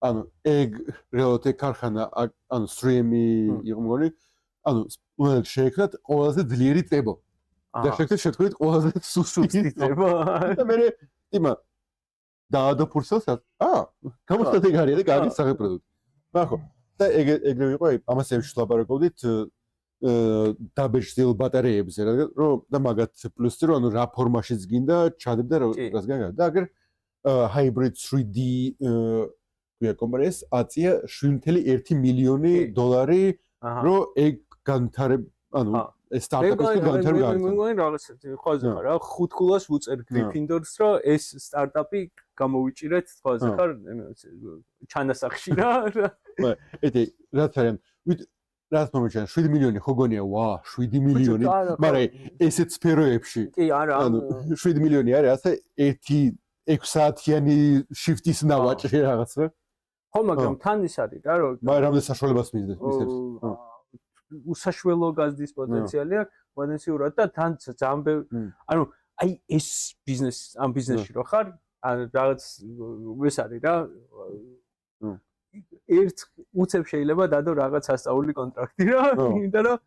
S2: ანუ ეგ რეალურად ქარხანა ანუ 3M-ი იყო მგონი ანუ უნდა შეექმნათ ყველაზე ძლიერი წებო და შეგხვდით ყველაზე სუსტი წებო და მე იმა და ფურსელს გამოსტატე გარია და გადის საფროდუქტი ნახო და ეგრე იყო ამას ევში ლაბარაკობდით დაბეჭდილ ბატარეებზე რა რომ და მაგათ პლუსი რომ ანუ რა ფორმაშიც გინდა ჩადებდა რას გაგა და აგერ hybrid 3D ვია კომპანიას აწია 7.1 მილიონი დოლარი რომ ეგ განვითარებ ანუ სტარტაპის განვითარება
S3: მე მგონი რაღაც ხოზე ხარ რა 5 ქულას უწერ გრიფინდორს რომ ეს სტარტაპი გამოვიჭირეთ ხოზე ხარ ჩანასახში რა
S2: ეტე რაც არის რაც მომეჩან 7 მილიონი ხო გონია ვა 7 მილიონი მაგრამ ესეთ სფეროებში
S3: კი არა
S2: ანუ 7 მილიონი არის ასე 1 6 საათიანი შიფტის ნავაჭი რაღაც რა
S3: ხო მაგრამ თან ის არის რა რომ
S2: მაგრამ რამდენ საშუალებას მისდევს
S3: უსაშველო გაზდის პოტენციალი აქვს პოტენციურად და თან ძალიან ანუ აი ეს ბიზნესი ამ ბიზნესში რო ხარ ან რაღაც ეს არის რა ერთ უცებ შეიძლება დადო რაღაც ასწაული კონტრაქტი რა იმიტომ რომ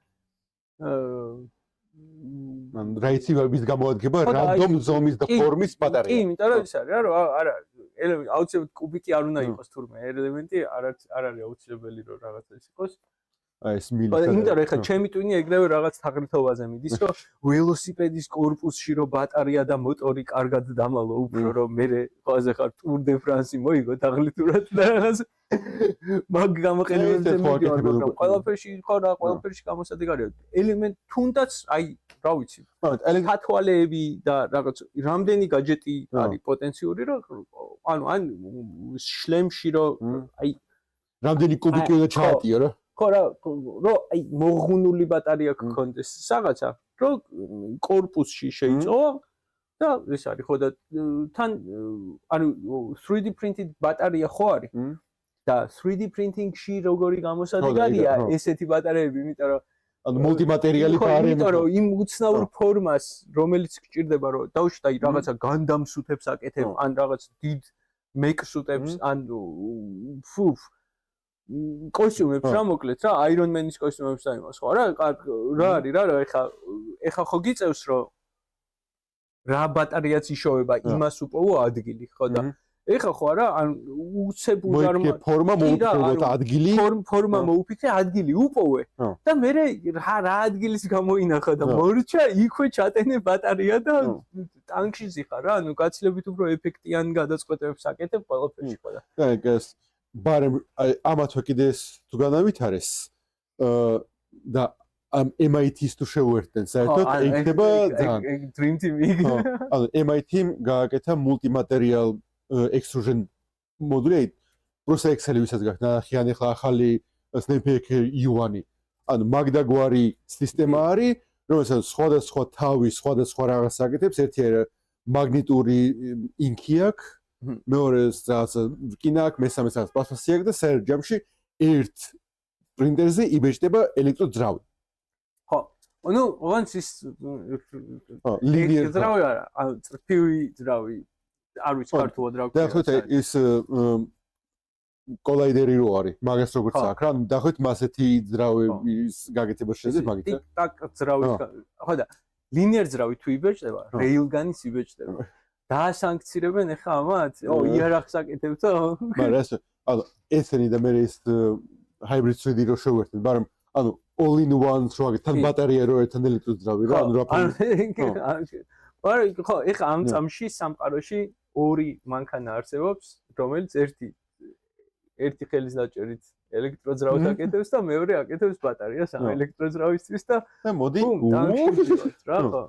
S2: მან რაიცი ვის გამოადგება რანდომ ზომის და ფორმის ბატარეა
S3: კი იმიტომ რომ ის არის რა რომ არა აუცილებლად კუბიკი არ უნდა იყოს თურმე ელემენტი არ არის აუცილებელი რომ რაღაცა ის იყოს
S2: აი ეს მილი
S3: იმიტომ რომ ეხლა ჩემი ტვინი ეგრევე რაღაც თაღრითობაზე მიდის რომ ველოსიპედის კორპუსში რომ ბატარეა და მოტორი კარგად დამალო უფრო რომ მე ყველაზე ხარ ტურ დე ფრანსი მოიგო თაღლითურად და რაღაც მაგ გამოყენებებზე მიდივარ მაგრამ ყველაფერში ხო რა ყველაფერში გამოსადეგარია ელემენტ თუნდაც აი რა ვიცი თათვალეები და რაღაც რამდენი გაჯეტი არის პოტენციური რომ ანუ ან შლემში რომ აი
S2: რამდენი კუბიკი უნდა ჩაატიო რა
S3: ხო რა რომ აი მოღუნული ბატარეა გქონდეს რაღაცა რომ კორპუსში შეიწოვა და ეს არის ხო და თან ანუ 3D printed ბატარეა ხო არის და 3D printing-ში როგორი გამოსადეგარია ესეთი ბატარეები იმიტომ რომ
S2: ანუ მულტიმატერიალი არის
S3: იმიტომ რომ იმ უცნაურ ფორმას რომელიც გჭირდება რომ დაუშვით აი რაღაცა განდამსუთებს აკეთებ ან რაღაც დიდ მეკსუტებს ან კოსტიუმებს რა მოკლედ რა აირონ მენის კოსტიუმებს დაიმოს ხო რა რა არის რა ეხა ხო გიწევს რომ რა ბატარეაც იშოვება იმას უპოვო ადგილი ხო და ეხა ხო არა ან უცებ უზარმა
S2: ფორმა მოუფიქროთ ადგილი
S3: ფორმა მოუფიქრე ადგილი უპოვე და მე რა ადგილის გამოინახა და მორჩა იქვე ჩატენე ბატარეა და ტანკში ზიხარ რა ანუ გაცილებით უფრო ეფექტიან გადაწყვეტებებს აკეთებ ყველაფერში ხო
S2: და ეს ბარემ ამათო კიდეს თუ განავითარეს და ამ MIT-ს თუ შეუერთდნენ საერთოდ იქნება ძალიან
S3: dream team-ი
S2: ანუ MIT-მ გააკეთა multi-material extrusion მოდული პროსე ექსელი ვისაც გაქვს ნახიან ახლა ახალი Snapchat U1-ი ანუ მაგდაგვარი სისტემა არის, რომელსაც სხვადასხვა თავი, სხვადასხვა რაღაცას აკეთებს, ერთი არის მაგნიტური ინკი აქვს, მეორე რაღაც რკინა აქვს, მესამე რაღაც პლასტმასი აქვს და საერთო ჯამში ერთ პრინტერზე იბეჭდება ელექტროძრავი.
S3: ხო. ანუ once is
S2: ლინიერ
S3: ძრავი არა, ანუ წრფივი ძრავი არ ვიცი ქართულად რა
S2: და
S3: ქვია.
S2: ხო ის კოლაიდერი რო არის, მაგას როგორც აქვს რა, ანუ დაახლოებით მასეთი ძრავის გაკეთება შეიძლება მაგით.
S3: ტაკ ძრავის ხო და ლინიერ ძრავი თუ იბეჭდება, რეილგანის იბეჭდება. დაასანქცირებენ ახლა ამათ? იარაღს აკეთებთო?
S2: მაგრამ ეს ანუ ესენი და მე ეს hybrid thread რო შევერთდით, მაგრამ ანუ all in one რო აგეთ, თან ბატარეა რო ერთთან ელექტროძრავი რა, ანუ რა
S3: მაგრამ ხო, ახლა ამ წამში სამყაროში ორი მანქანა არსებობს, რომელიც ერთი ხელის დაჭერით ელექტროძრავს აკეთებს და მეორე აკეთებს ბატარეას ამ ელექტროძრავისთვის და
S2: მოდი
S3: რა ხო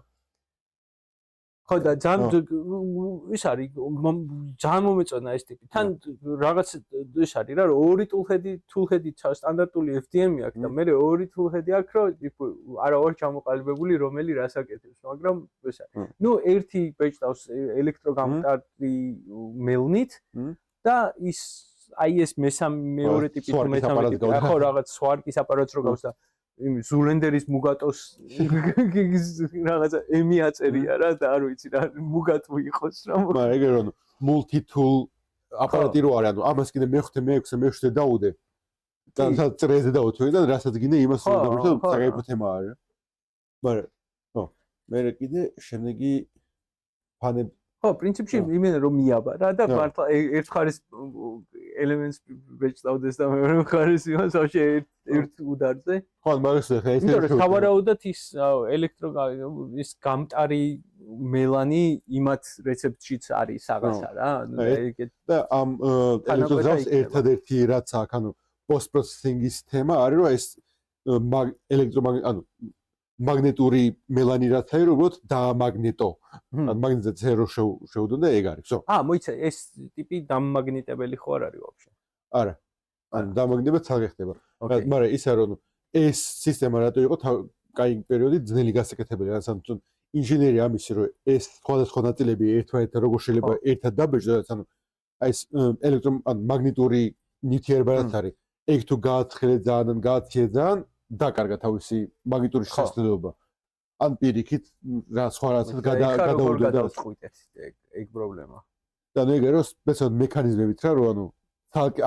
S3: ხო და ის არის ძალიან მომეწონა ეს ტიპი. თან რაღაც ის არის რა, რომ ორი თულხედი სტანდარტული FDM-ი აქვს და მე ორი თულხედი აქვს, რომ არა ორ ჩამოყალიბებული რომელი რას აკეთებს, მაგრამ ეს არის. ნუ ერთი ბეჭდავს ელექტროგამტარი მელნით და ის აი ეს მეორე ტიპი თუ მესამე ტიპი ხო რაღაც სვარკის აპარატს რო გავს და ზულენდერის მუგატოს რაღაცა ემი აწერია რა და არ ვიცი რა მუგატო იყოს რა
S2: მაგრამ ეგ რომ multi tool აპარატი რო არის ანუ ამას კიდე მე-5 მე-6 მე-7 დაუდე და წრეზე დავუთვე და რასაც გინდა იმას დავუშვი და საკაიფო თემა არის მაგრამ ხო მე კიდე შემდეგი ფანები
S3: ხო პრინციპში იმენა რომ მიაბა რა და მართლა ერთ ხარის ელემენტს ბეჭდავდეს და მეორე ხარის იმას ვაფშე ერთ უდარზე
S2: ხო მაგას ხა ეს
S3: იმიტომ რომ სავარაუდოდ ის ის გამტარი მელანი იმათ რეცეპტშიც არის რაღაცა რა
S2: და ამ ელექტროძრავს ერთადერთი რაც აქვს ანუ post processing-ის თემა არის რომ ეს ანუ მაგნიტური მელანი რაც არის უბრალოდ დაამაგნიტო ანუ მაგნიტზე რო შეუდონ და ეგ არის ხო
S3: მოიცა ეს ტიპი დამაგნიტებელი ხო არ არის ვაფშე
S2: არა ანუ დამაგნიტება ცალკე ხდება მაგრამ ის არის რომ ეს სისტემა რატო იყო კაი პერიოდი ძნელი გასაკეთებელი რაც ანუ ინჟინერი ამისი რომ ეს სხვადასხვა ნაწილები ერთმანეთთან როგორ შეიძლება ერთად დაბეჭდოს ანუ აი ეს ანუ მაგნიტური ნივთიერებაც არის ეგ თუ გააცხელე ძალიან ან გააციე ძალიან დაკარგა თავისი მაგნიტური შესაძლებლობა. ან პირიქით რა სხვა რაღაცას გადაუდო და
S3: ეგ პრობლემა.
S2: და ნუ ეგ არის სპეციალ მექანიზმებით რა რომ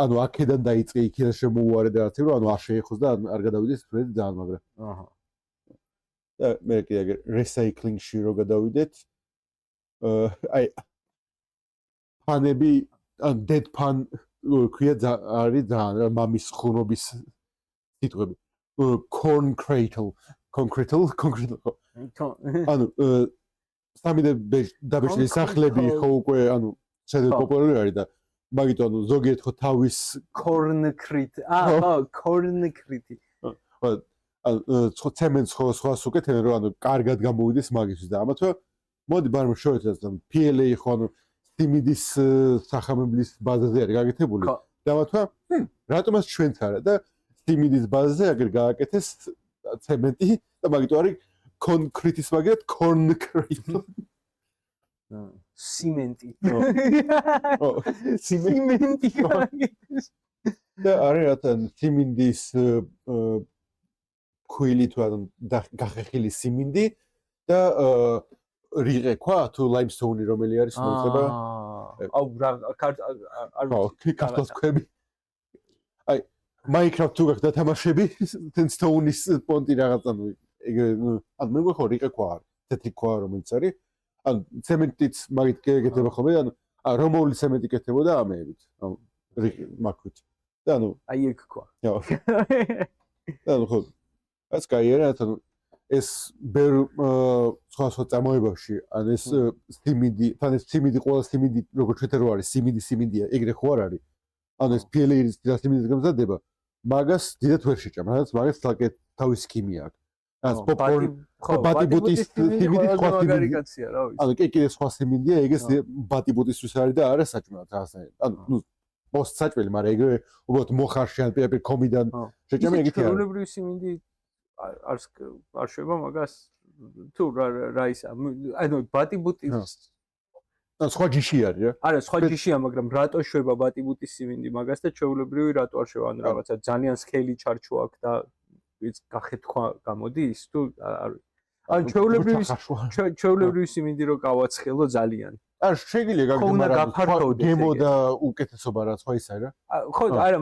S2: ანუ აქედან დაიწყე იქიდან შემოუარე და რაც რომ ანუ არ შეეხოს და არ გადავიდეს ფრედ ძალიან მაგრამ. აჰა. და მე კიდე recycling-ში რო გადავიდეთ აი ფანები ან dead pan ქვია არის ძალიან მამის ხუნობის სიტყვები. corn cradle concrete ანუ სამი დაბეჭდი სახლები ხო უკვე ანუ შეიძლება პოპულარული არის და მაგით ანუ ზოგიერთ ხო თავის
S3: corncrete corncrete
S2: ხო ცემენტს ხო სხვას უკეთებენ რომ ანუ კარგად გამოვიდეს მაგისთვის და ამათო მოდი ბარმ შევეცადოთ ანუ PLA ხო ანუ სიმინდის სახამებლის ბაზაზე არის გაკეთებული და ამათო რატომაც ჩვენც არა და სიმინდის ბაზაზე აგერ გააკეთეს ცემენტი და მაგით არის კონკრეტის მაგათ corncrete
S3: სიმენტი
S2: სიმენტი და არის რათან სიმინდის ქვილი თუ ანუ გახეხილი სიმინდი და რიყე ქვა თუ ლაიმსტოუნი რომელი არის მოწება
S3: აუ რა
S2: კარტოს ქვები აი Minecraft თუ გახდა თამაშები Stone-ის პონტი რაღაც ანუ ეგრე ანუ მე მგონი რიყე ქვა არის თეთრი ქვა რომელიც არის ანუ ცემენტიც მაგით გეკეთება ხოლმე ანუ რომაული ცემენტი კეთებოდა ამეებით ანუ რიყე მაქვით და ანუ
S3: აი ეგ ქვა
S2: და ანუ ხო ეს კაიერა ანუ ეს ბერ სხვა წამოებაში ან ეს სიმინდი თან ეს სიმინდი ყველა სიმინდი როგორ ჩვეთერ არის სიმინდია ეგრე ხო არ არის ანუ ეს PLA-ის სიმინდის გამზადება მაგას დიდად ვერ შეჭამ რაც მაგას თალკე თავის ქიმია აქვს ან პოპკორნ ბატიბუტის სიმინდი სხვა სიმინდია რა ვიცი ანუ კიდე სხვა სიმინდია ეგეს ბატიბუტისთვის არის და არა საჭმელად რაღაცა ანუ ნუ პოსტ საჭმელი მაგრამ ეგრე უბრალოდ მოხარში ან პირ კომიდან შეჭამი ეგეთი არის
S3: ჩვეულებრივი სიმინდი არ შვება მაგას თუ რა ისა ანუ ბატიბუტის
S2: სხვა ჯიში არის რა.
S3: არა სხვა ჯიშია მაგრამ რატო შვება ბატიბუტის სიმინდი მაგას და ჩვეულებრივი რატო არ შვება ანუ რაღაცა ძალიან სქელი ჩარჩო აქვს და ის გახეთქვა გამოდის თუ არ ან ჩვეულებრივი სიმინდი რო გავაცხელო ძალიან
S2: არ შეიძლება გაგმარა გემო და უკეთესობა რა სხვა ისა რა.
S3: ხო არა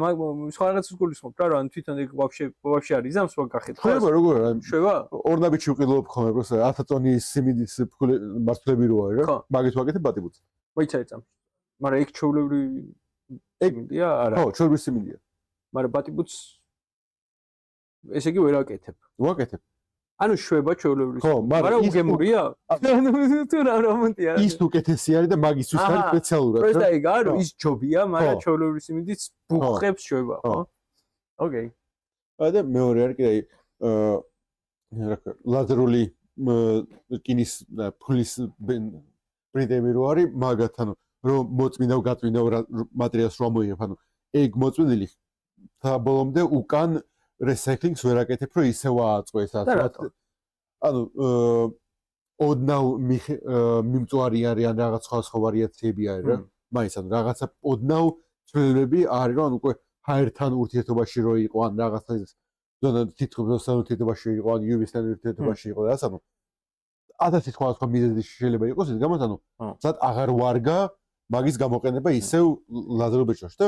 S3: სხვა რაღაცას გულისხმობ რა ან თვითონ ეგ ვაფშე არის ზამს რო გახეთქვა
S2: ხვდება როგორ რა
S3: შვება
S2: ორნაბიჩი უყიდლობ ხოლმე პროსე 1000 ტონის სიმინდის მართლები რო არის რა მაგით ვაკეთებ ბატიბუტს.
S3: მოიცა ეწამ მაგრამ ეგ ჩვეულებრივი სიმინდია არა
S2: ხო ჩვეულებრივი სიმინდია
S3: მაგრამ ბატიბუტს ესე იგი ვერ აკეთებ
S2: ვაკეთებ
S3: ანუ შვება ჩვეულებრივი
S2: ხო
S3: მაგრამ უგემურია თუ რა რომონტია
S2: ის უკეთესი არის და მაგისთვის არის სპეციალურად
S3: რა პრესტა ეგ არის ის ჯობია მაგრამ ჩვეულებრივი სიმინდიც ბუხებს შვება ხო ოკეი
S2: და მეორე არის კიდე რა ქვია ლაზერული რკინის ფულის პრინტები რო არის მაგათ ანუ რომ მოწმინდავ გაწმინდავ მატერიალს რომ მოიღებ ანუ ეგ მოწმინდილი და ბოლომდე უკან recycling-ს ვერ აკეთებ რომ ისევ ააწყვე ეს ანუ ოდნავ მიმწვარი არის ან რაღაც სხვა ვარიაციები არის რა მაინც ანუ რაღაცა ოდნავ ცვლილებები არის რომ ანუ უკვე ჰაერთან ურთიერთობაში რო იყო ან რაღაცა ზონა თითქოსთან ურთიერთობაში იყო ან UV-სთან ურთიერთობაში იყო და ასე ანუ ათასი სხვა მიზეზი შეიძლება იყოს ის გამოს ანუ ზად აღარ ვარგა მაგის გამოყენება ისევ ლაზერულ ბეჭდაში და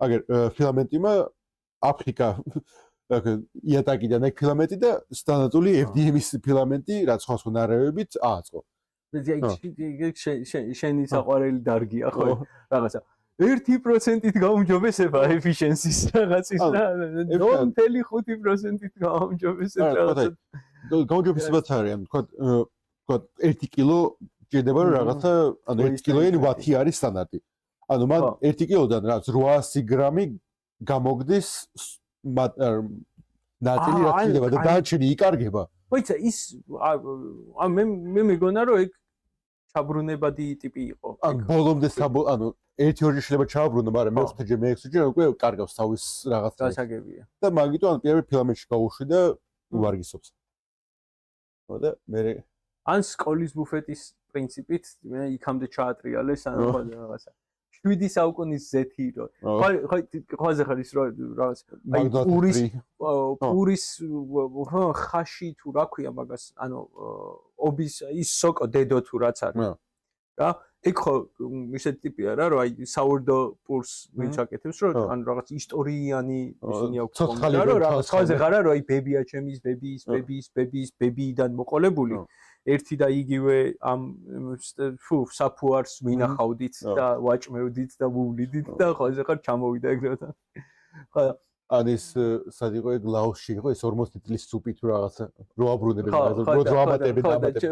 S2: აგერ ფილამენტიმა აფრიკა იატაკიდან ეგ ფილამენტი და სტანდარტული FDM-ის ფილამენტი რაც სხვა ნარევებით ააწყო.
S3: შენი საყვარელი დარგია ხო რაღაცა 1%-ით გაუმჯობესება efficiency-ს რაღაცის და 0.5%-ით გაუმჯობესება რაღაცა
S2: გაუმჯობესებაც არის ანუ თქვა 1 კილო ჭირდება რომ რაღაცა ანუ 1 კილოიანი ვათი არის სტანდარტი. ანუ მან 1 კილოდან რაც 800 გრამი გამოგდის ნაწილი რაც შეიძლება და დანარჩენი იკარგება.
S3: მოიცა ის მე მეგონა რომ ეგ ჩაბრუნებადი ტიპი იყო.
S2: ან ბოლომდე ანუ ერთი ორი შეიძლება ჩააბრუნო, მაგრამ მეხუთეჯერ მეექვსეჯერ უკვე კარგავს თავის რაღაცას.
S3: გასაგებია.
S2: და მაგიტომ ან პირველ ფილამენტში გაუშვი და უვარგისობს. ხო და მე
S3: ან სკოლის ბუფეტის პრინციპით მე იქამდე ჩაატრიალეს ან რაღაცა. 7 საუკუნის ზეთი რო ხო ხაზახარის რო რაღაც პურის ხაში თუ რა ქვია მაგას ანუ ობის ის სოკო დედო თუ რაც არის რა ეგ ხო ისეთი ტიპია რა რომ აი საურდო პურს ვინც აკეთებს რომ ანუ რაღაც ისტორიანი ისინი აქვს რომ რაღაც ხაზახარა რომ აი ბებია ჩემის ბებიიდან მოყოლებული ერთი და იგივე ამ საფუარს ვინახავდით და ვაჭმევდით და ვუვლიდით და ხაზახარ ჩამოვიდა ეგრევე. ხო
S2: ან ეს სად იყო ეგ ლაოსში იყო ეს 40 წლის სუპი თუ რაღაცა რო აბრუნებენ რო აბატებენ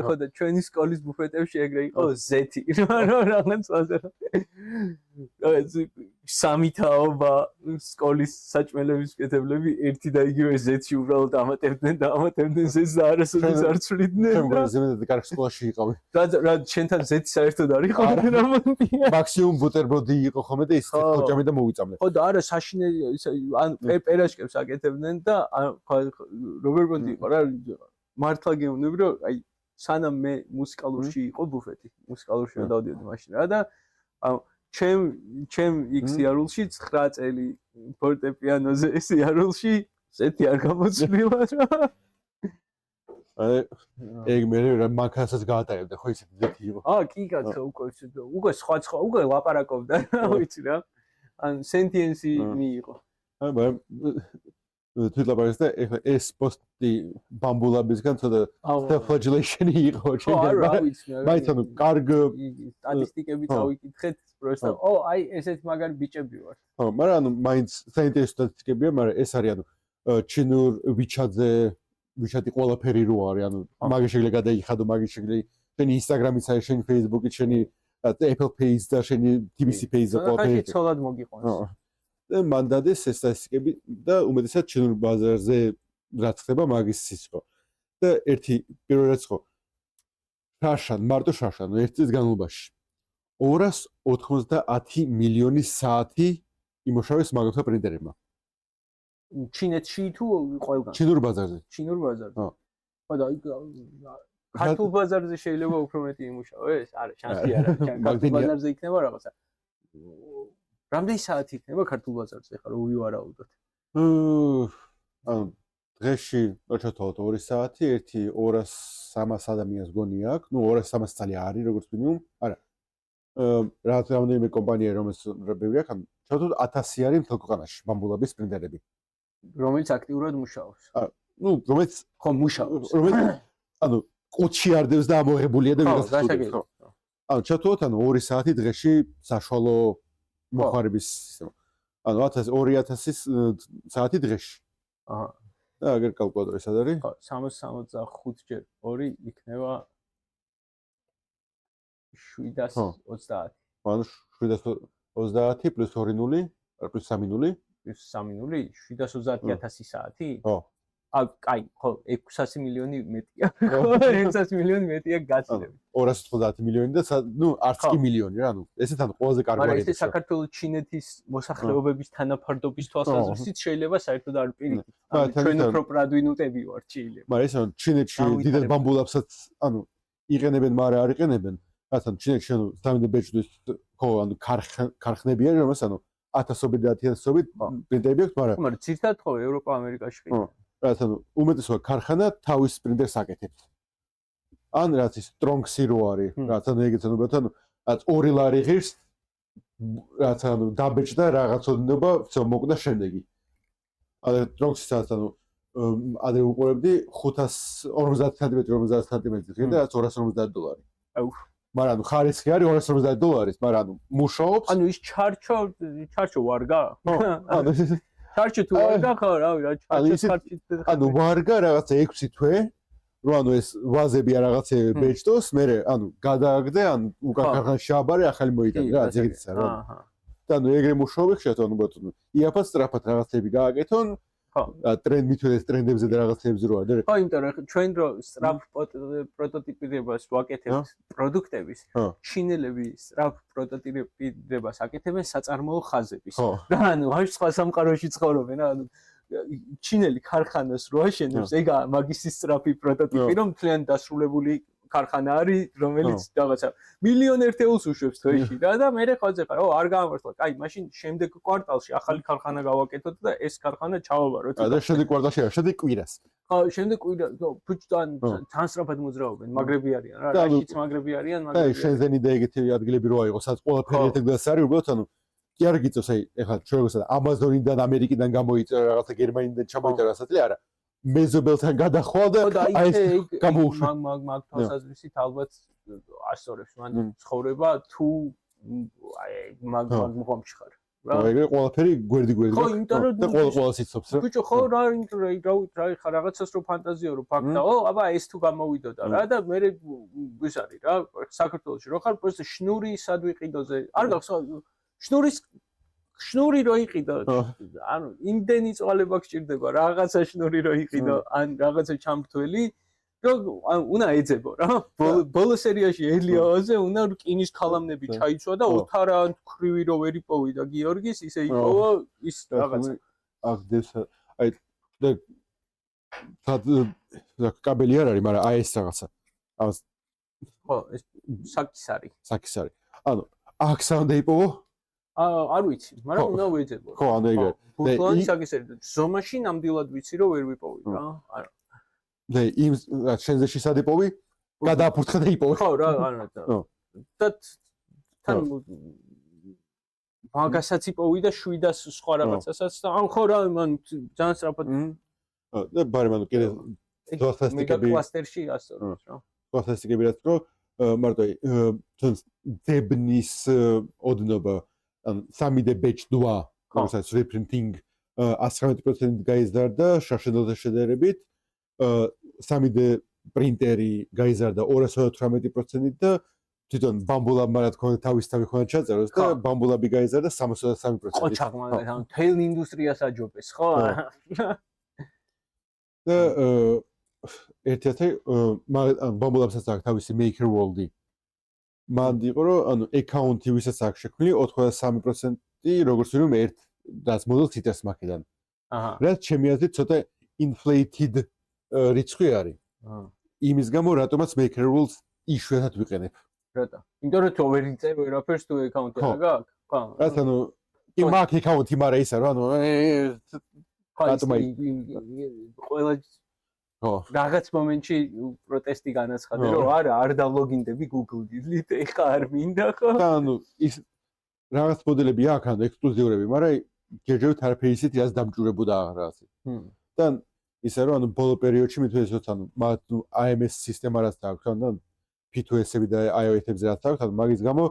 S3: ხო და ჩვენი სკოლის ბუფეტებში ეგრე იყო ზეთი რო რაღაც სამი თაობა სკოლის საჭმელების კეთებლები ერთი და იგივე ზეთში უბრალოდ ამატებდნენ ზეთს და არასოდეს არ ცვლიდნენ.
S2: შემგონია კარგ სკოლაში იყავი.
S3: რა შენთან ზეთი საერთოდ არ იყო რამონტია.
S2: მაქსიმუმ ბუტერბროდი იყო ხოლმე და ის ხოჭამი და მოვიწამლე.
S3: ხო და არა საშინე ან პერაშკებს აკეთებდნენ და როგორ მოდი იყო რა მართლა გეუბნები რომ აი სანამ მე მუსიკალურში იყო ბუფეტი მუსიკალურში დავდიოდი მაშინ რა და ჩემ X იარულში 9 წელი ფორტეპიანოზე ეს იარულში ზეთი არ გამოცვლილა რა
S2: ეგ მე რა მანქანასაც გაატარებდა ხო ისეთი ზეთი იყო
S3: კი კაცო უკვე სხვა უკვე ლაპარაკობდა რა ვიცი რა ან სენტიენსი მიიღო
S2: მაგრამ თვითლაპარაკს და ეხლა ეს პოსტი ბამბულაბისგან ცოტა self-flagellation იყო შეიძლება მაინც ანუ კარგ
S3: სტატისტიკები წავიკითხეთ პროსტა აი ესეთ მაგარი ბიჭები ვარ
S2: ხო მაგრამ ანუ მაინც საინტერესო სტატისტიკებია მაგრამ ეს არის ანუ ჩინურ ვიჩატი ყველაფერი რო არის ანუ მაგის შეიძლება გადაიხადო მაგის შეიძლება შენი ინსტაგრამიც არის შენი ფეისბუქიც შენი Apple Pay და შენი TBC Pay და ყველაფერი
S3: ხა ცოლად მოგიყვანს
S2: და მანდადეს ეს სტატისტიკები და უმეტესად ჩინურ ბაზარზე რაც ხდება მაგის სიცხო და ერთი პირველ რიცხვ მარტო შარშან ერთ წლის განმავლობაში 290 მილიონი საათი იმუშავეს მაგალთა პრინტერებმა
S3: ჩინეთში თუ ყველგან?
S2: ჩინურ ბაზარზე.
S3: ჩინურ ბაზარზე.
S2: ხო.
S3: ხო და ქართულ ბაზარზე შეიძლება უფრო მეტი იმუშაო ეს? არა, შანსი არ არის. ქართულ ბაზარზე იქნება რაღაცა. რამდენი საათი იქნება ქართულ ბაზარზე ხა რო ვივარაუდოთ?
S2: ანუ დღეში რჩათოთ 2 საათი, 1-200-300 ადამიანს გონი აქვს. ნუ 200-300 წელი არის როგორც მინიმუმ. არა. რაღაც რამდენიმე კომპანია რომელიც ბევრი აქვს, ანუ ჩათოთ 1000 არის მთელ ქვეყანაში ბამბულების პრინტერები.
S3: რომელიც აქტიურად მუშაობს.
S2: ნუ რომელიც
S3: ხო მუშაობს.
S2: რომელიც ანუ ყუთში არდებს და ამოღებულია და
S3: ხო,
S2: ვიღაცა
S3: გასაგებია.
S2: ანუ ჩათოთ ანუ 2 საათი დღეში საშუალო მოხარების სისტემა. ანუ 2000 საათი დღეში.
S3: აჰა.
S2: და აგერ კალკულატორი სად არის?
S3: ხო, 365 ჯერ 2 იქნება 730.
S2: ანუ 730 + 2 0 + 3 0
S3: plus 3 0 730,000 საათი?
S2: ხო.
S3: აი, ხო, 600 მილიონი მეტია. ხო, 600 მილიონი მეტია გაცილებით.
S2: 290 მილიონი და ნუ არც კი მილიონი რა, ანუ ესეც ანუ ყველაზე კარგი
S3: მაგრამ
S2: ვარიანტია.
S3: ეს საქართველოს ჩინეთის მოსახლეობების თანაფარდობის თვალსაზრისით შეიძლება საერთოდ არ პირიქით. ჩვენ უფრო პრადვინუტები ვართ შეიძლება.
S2: მაგრამ ეს ანუ ჩინეთში დიდად ბამბულაბსაც ანუ იყენებენ, მაგრამ არ იყენებენ. რადგან ჩინეთში ანუ სამი ბეჭდვის ხო ანუ ქარხნები არის, რომელსაც ანუ 1000-ობით და 10000-ობით პრინტერები აქვს, მაგრამ
S3: მაგრამ ძირთადად ხო ევროპა, ამერიკაში ყიდენ.
S2: რადგან უმეტესობა ქარხანა თავის პრინტერს აკეთებს. ან რაც ის ტრონქსი რო არის, რაც ანუ ეგეც ანუ ბატონო, რაც 2 ლარი ღირს, რაც ანუ დაბეჭდა რაღაცოდნობა, всё მოკვდა შემდეგი. ანუ ტრონქსისაც ანუ ადრე უყურებდი 550 სანტიმეტრი 50 სანტიმეტრი ღირს და რაც $250.
S3: აუ.
S2: მაგრამ ანუ ხარისხი არის $250, მაგრამ ანუ მუშაობს.
S3: ანუ ის ჩარჩო ვარგა?
S2: ანუ
S3: ჩარჩო თუ ვარგა ხო, რავი რა ჩარჩო.
S2: ანუ ვარგა რაღაცა 6 თვე, რომ ანუ ეს ვაზები რაღაცე ბეჭდოს, მე ანუ გადააგდე, ანუ უკან ქარხანაში აბარე, ახალი მოიტანე რა, ზეგეცა რა. და ანუ ეგრე მუშაობ ხშირად ანუ ბატონო. იაფად სწრაფად რაღაცები გააკეთონ.
S3: ხო.
S2: ტრენდ მithვეს ტრენდებზე და რაღაცებზე რო არის.
S3: ხო, იმიტომ რომ ჩვენ რო სწრაფ პროტოტიპირებას ვაკეთებთ პროდუქტების, ჩინელები სწრაფ პროტოტიპირებას აკეთებენ საწარმოო ხაზების. და ანუ ვაჟ სხვა სამყაროში ცხოვრობენ, ანუ ჩინელი ქარხანას რო აშენებს, ეგა მაგის სწრაფი პროტოტიპი, რომ მთლიან დასრულებული ქარხანა არის, რომელიც რაღაცა მილიონ ერთეულს უშვებს თვეში და მე ხოძე ხარ, არ გამართლოთ. აი, მაშინ შემდეგ კვარტალში ახალი ქარხანა გავაკეთოთ და ეს ქარხანა ჩავაბაროთ.
S2: და შემდეგ კვარტალში არ, შემდეგ კვირას.
S3: ხო, შემდეგ კვირა, ფუჭთან თანსრაფად მოძრაობენ, მაგრები არიან რა, რაშიც მაგრები არიან,
S2: მაგრამ და შენზენი და ეგეთი ადგილები რო აიღო, სადაც ყველაფერი ერთად არის, უბრალოდ ანუ კი არ გიწევს, აი, ეხლა ჩვენ როგორ ამაზონიდან, ამერიკიდან გამოიწევ რაღაცა გერმანიიდან ჩამოიწევ რაღაცა, არა. მეზობელთან გადახვალ და
S3: აი ეს გამოუშვა. მაგ თვალსაზრისით ალბათ ასწორებს მან ცხოვრება თუ აი მაგ მოხამში ხარ.
S2: რა ეგრე ყველაფერი გვერდი
S3: ხო, იმიტომ რომ
S2: და ყველას იცობს რა.
S3: ბიჭო, ხო რა ხარ რაღაცას რო ფანტაზიო რო ფაქტაო, აბა ეს თუ გამოვიდოდა რა და მე ის არის რა, საქართველოში რო ხარ, პროსტო შნური სად ვიყიდოზე. არ გახსოვს შნური რო იყიდო, ანუ იმდენი წვალება გჭირდება რაღაცა შნური რო იყიდო, ან რაღაცა ჩამრთველი, რომ უნდა ეძებო რა. ბოლო სერიაში ელიაოზე უნდა რკინის ქალამნები ჩაიცვა და ოთარა ან ქრივი რო ვერ იპოვიდა გიორგის, ისე იპოვა ის რაღაცა.
S2: აგდეს აი და კაბელი არ არის, მაგრამ აი ეს რაღაცა.
S3: ხო, ეს საკის არის.
S2: საკის არის. ანუ აქ სამდე იპოვო?
S3: არ ვიცი, მაგრამ უნდა ვეძებო.
S2: ხო, ანუ ეგრე.
S3: ბუთლანი საკისერი. ზომაში ნამდვილად ვიცი რომ ვერ ვიპოვი რა. არა.
S2: და იმ შენზე სად იპოვი? გადააფურთხე და იპოვე.
S3: ხო რა, არა და. და თან მაგასაც იპოვი და 700 სხვა რაღაცასაც და ან ხო რა, მან ძალიან სწრაფად.
S2: და ბარემ ანუ კიდე
S3: სტატისტიკები კლასტერში ასწორებს რა.
S2: სტატისტიკები რაც რო მარტო ძებნის ოდნობა ან 3D ბეჭდვა, რომელსაც reprinting 19% გაიზარდა შარშენელთა შედარებით, 3D პრინტერი გაიზარდა 218% და თვითონ ბამბულაბმა რა თქმა უნდა თავისთავად ხონდა ჩაწეროს და ბამბულაბი გაიზარდა 63%.
S3: ხო, ჩაგმაგდა, ანუ თელ ინდუსტრიას აჯობეს, ხო?
S2: და ერთ-ერთი ბამბულაბსაც აქვს თავისი maker world-ი. მან იყო რომ ანუ აკაუნტი ვისაც აქვს შექმნილი 83% როგორც ვინმე ერთ რაც მოდელს იტეს მაქედან.
S3: აჰა.
S2: რაც ჩემი აზრით ცოტა inflated რიცხვი არის. იმის გამო რატომაც maker rules იშვიათად ვიყენებ.
S3: რატო? იმიტომ რომ თუ ვერ იწევ ვერაფერს თუ აკაუნტი არ გაქვს. ხო.
S2: რაც ანუ იმაკ აკაუნტი მარა ისა რა ანუ
S3: ყველა რაღაც მომენტში პროტესტი განაცხადა რომ არა არ დავლოგინდები Google-ით ეხა არ მინდა ხო?
S2: და ანუ ის რაღაც მოდელები აქვს ანუ ექსკლუზიურები, მაგრამ ჯერჯერობით არაფერი ისეთი რაც დამჭურებოდა რაღაცი. და ისე რომ ანუ ბოლო პერიოდში მithwesot ანუ მათ AMS სისტემა რაც აქვს ანუ P2S-ები და iOS-ებზე რაც აქვს ანუ მაგის გამო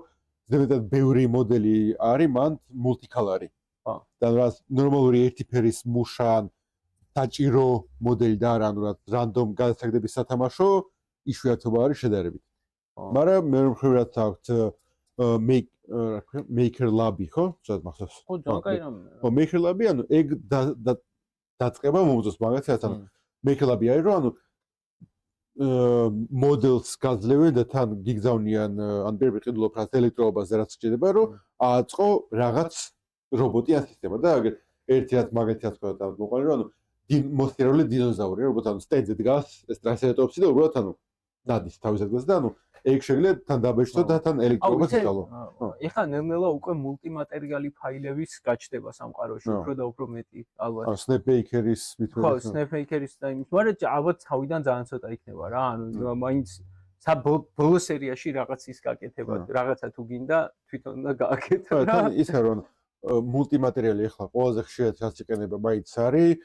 S2: ზედმეტად ბევრი მოდელი არის მან მულტიკალარი. და რაც ნორმალური ერთი ფერის მუშან საჭირო მოდელი და არა ანუ რა რანდომ გადასაგდების სათამაშო იშვიათობა არის შედარებით. მაგრამ მე მხრივ რაც აქვს Maker Lab-ი ხო? სადაც მახსოვს.
S3: ხო, ძალიან რამე.
S2: ხო, Maker Lab-ი ანუ ეგ დაწყება მომწონს მაგათ რაც ანუ Maker Lab-ი არის რომ ანუ მოდელს გაძლევენ და თან გიგზავნიან ან პირველ ყიდულობ რაც ელექტროობაზე რაც შეიძლება რომ ააწყო რაღაც რობოტი ან სისტემა და აგერ ერთი რაც მაგათი რაც თქვა და მოყოლი რომ ანუ მოსტეროლი დინოზავრი როგორც ანუ სტენდზე დგას ეს ტრანსლატორი და უბრალოდ ანუ დადის თავის ადგილზე და ანუ ეგ შეიძლება თან დაბეჭდო და თან ელექტროობას იცალო.
S3: ეხლა ნელ-ნელა უკვე მულტიმატერიალი ფაილების გაჩნდება სამყაროში უფრო და უფრო მეტი ალბათ.
S2: ანუ Snapmaker-ის
S3: ხო, Snapmaker-ის და იმის, მაგრამ ალბათ თავიდან ძალიან ცოტა იქნება რა. ანუ მაინც ბოლო სერიაში რაღაც ის გაკეთება, რაღაცა თუ გინდა თვითონ და გააკეთო რა.
S2: თან ისე რომ მულტიმატერიალი ეხლა ყველაზე ხშირად რაც იყენება მაინც არის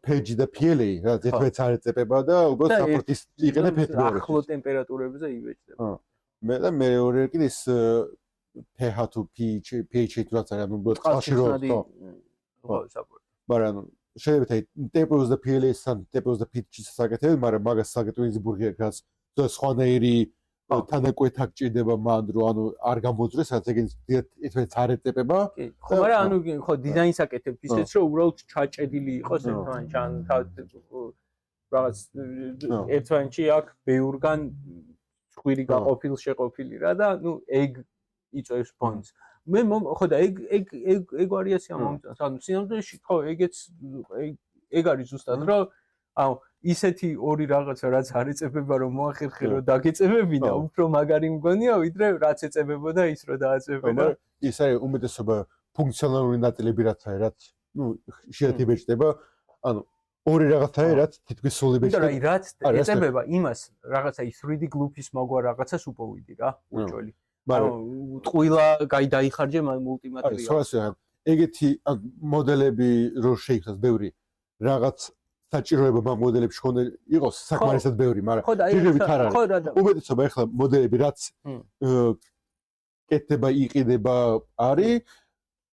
S2: page და PLA რა ერთმანეთს არ ეწება და უბრალოდ support-ის იყენებ ერთმანეთს.
S3: ახლო ტემპერატურებზე იბეჭდება.
S2: მე და მეორე კიდე ის pH თუ pH რაც არის ანუ წყალში რო
S3: ხო support.
S2: მაგრამ შეიძლება თაი TPU-ს და PLA-სთან TPU-ს და pitch-ის საკეთებენ, მაგრამ მაგას საკეთებენ ბურგერს და სხვანაირი თანაკვეთა გჭირდება მან რომ ანუ არ გამოძრეს რაც ეგენ ერთმანეთს არ ეწება.
S3: კი, ხო, მაგრამ ანუ ხო დიზაინს აკეთებ ისეც რომ უბრალოდ ჩაჭედილი იყოს ერთმანეთში ან რაღაც ერთმანეთში აქ ბევრგან ხვირი გაყოფილ შეყოფილი რა და ნუ ეგ იწევს პონტს. მე ხო და ეგ ვარიაცია მომწონს. ანუ სინამდვილეში ხო ეგ არის ზუსტად რომ აუ ისეთი ორი რაღაცა რაც არ ეწებება რომ მოახერხე რომ დაგეწებებინა უფრო მაგარი მგონია ვიდრე რაც ეწებებოდა ის რომ დააწებებოდა.
S2: ის არის უმეტესობა ფუნქციონალური ნაწილები რაც არის რაც ნუ შეიძლება იბეჭდება ანუ ორი რაღაცა არის რაც თითქმის სულ იბეჭდება.
S3: იმიტომ რომ რაც ეწებება იმას რაღაცა ის 3D გლუფის მაგვა რაღაცას უპოვიდი რა უჭველი. მაგრამ ტყუილა კაი დაიხარჯე მულტიმატერიალს.
S2: სხვა ეგეთი მოდელები რო შეიქმნას ბევრი რაღაც საჭიროება მაგ მოდელებში ხონდა იყოს საკმარისად ბევრი, მაგრამ ჯერჯერობით არ არის. უმეტესობა ეხლა მოდელები რაც კეთდება, იყიდება არის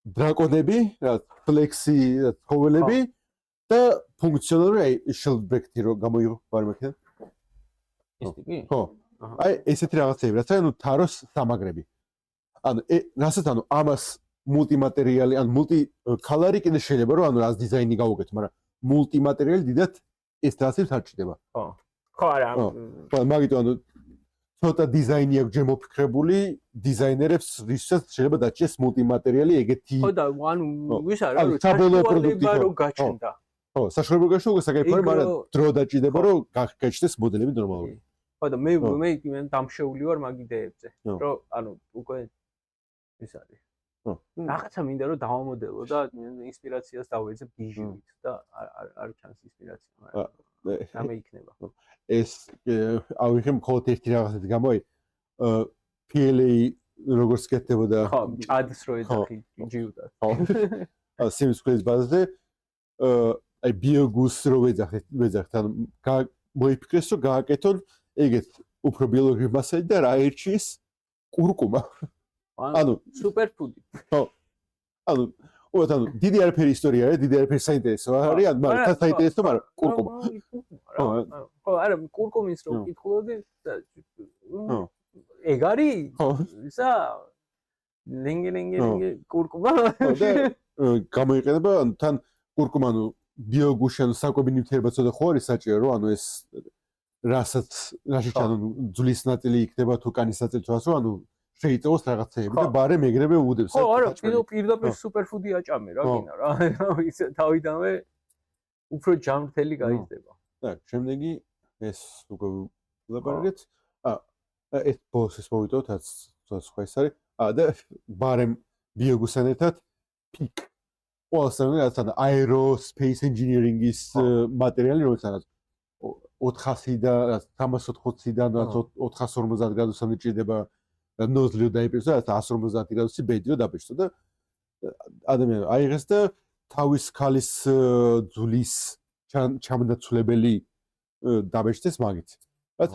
S2: დრაკონები, რაც ფლექსი, ცხოველები და ფუნქციონალური აი შილდბექი რო გამოიღო ბარმექიდან.
S3: ის ტიპი?
S2: ხო. აი ესეთი რაღაცები, რაც ანუ თაროს სამაგრები. ანუ რასაც ანუ ამას მულტიმატერიალი, ან მულტიკალარი კიდე შეიძლება რომ ანუ რას დიზაინი გავუკეთო, მაგრამ მულტიმატერიალი დიდად ეს დრასებს არ ჭირდება.
S3: ხო. ხო არა.
S2: ხო, მაგიტო ანუ ცოტა დიზაინი აქვს ჯერ მოფიქრებული დიზაინერებს, რისაც შეიძლება დაჭიეს მულტიმატერიალი ეგეთი.
S3: ხო და ანუ ვის არა რომ საბოლოო პროდუქტი რო გაჩნდა.
S2: ხო, საშუალება გაჩნდა უკვე საკეთებია, მაგრამ დრო დაჭირდება რომ გაჩნდეს მოდელები ნორმალური.
S3: ხო და მე დამშეული ვარ მაგ იდეებზე, რომ ანუ უკვე ის არის. რაღაცა მინდა რომ დავამოდელო და ინსპირაციას დავეძებ ბიჟივით და არ ჩანს ინსპირაცია, მაგრამ რამე იქნება.
S2: ეს ავიღე მხოლოდ ერთი რაღაცის გამო აი PLA როგორც კეთდებოდა
S3: ხო, ჭადს რო ეძახი ჯიუტა.
S2: ხო. სიმსკრის ბაზაზე აი ბიოგუს რო ვეძახთ, ანუ მოიფიქრეს რომ გააკეთონ ეგეთ უფრო ბიოლოგიური მასალა და რა ერჩის კურკუმა. ანუ
S3: სუპერფუდი.
S2: ხო. ანუ უბრალოდ ანუ დიდი არაფერი ისტორია არის, დიდი არაფერი საინტერესო არის, ან მაგრამ საინტერესო, მაგრამ კურკუმა.
S3: ხო, არა, კურკუმის რო ვკითხულობდი ეგ არის?
S2: ხო.
S3: ისა ლინგ კურკუმა.
S2: გამოიყენება ანუ თან კურკუმა ანუ ბიოგუშენ საკვები ნივთიერება ცოტა ხო არის საჭირო რომ ანუ ეს რასაც რაშიც ანუ ძვლის ნაწილი იქნება თუ კანის ნაწილი თუ ასე ანუ შეიწევოს რაღაცეები და
S3: ხო.
S2: ბარემ ეგრევე უდებს.
S3: ხო, არა, პირდაპირ სუპერფუდი აჭამე რა გინდა რა. ისე თავიდანვე უფრო ჯამრთელი გაიზრდება.
S2: და შემდეგი ეს უკვე ვილაპარაკეთ. ეს ბოლოს მოვიტოვოთ, რაც სხვა ის არის. და ბარემ ბიოგუსთან ერთად პიკ. ყველასთან ერთად aerospace engineering-ის მატერიალი, რომელსაც 400 და 380-დან 450 გრადუსამდე ჭირდება ნოზლიო დაიპირსა და 150 გრადუსი ბედიო დაბეჭდა და ადამიანი აიღეს და თავის ქალის ძვლის ჩამონაცვლებელი დაბეჭდეს მაგით. რაც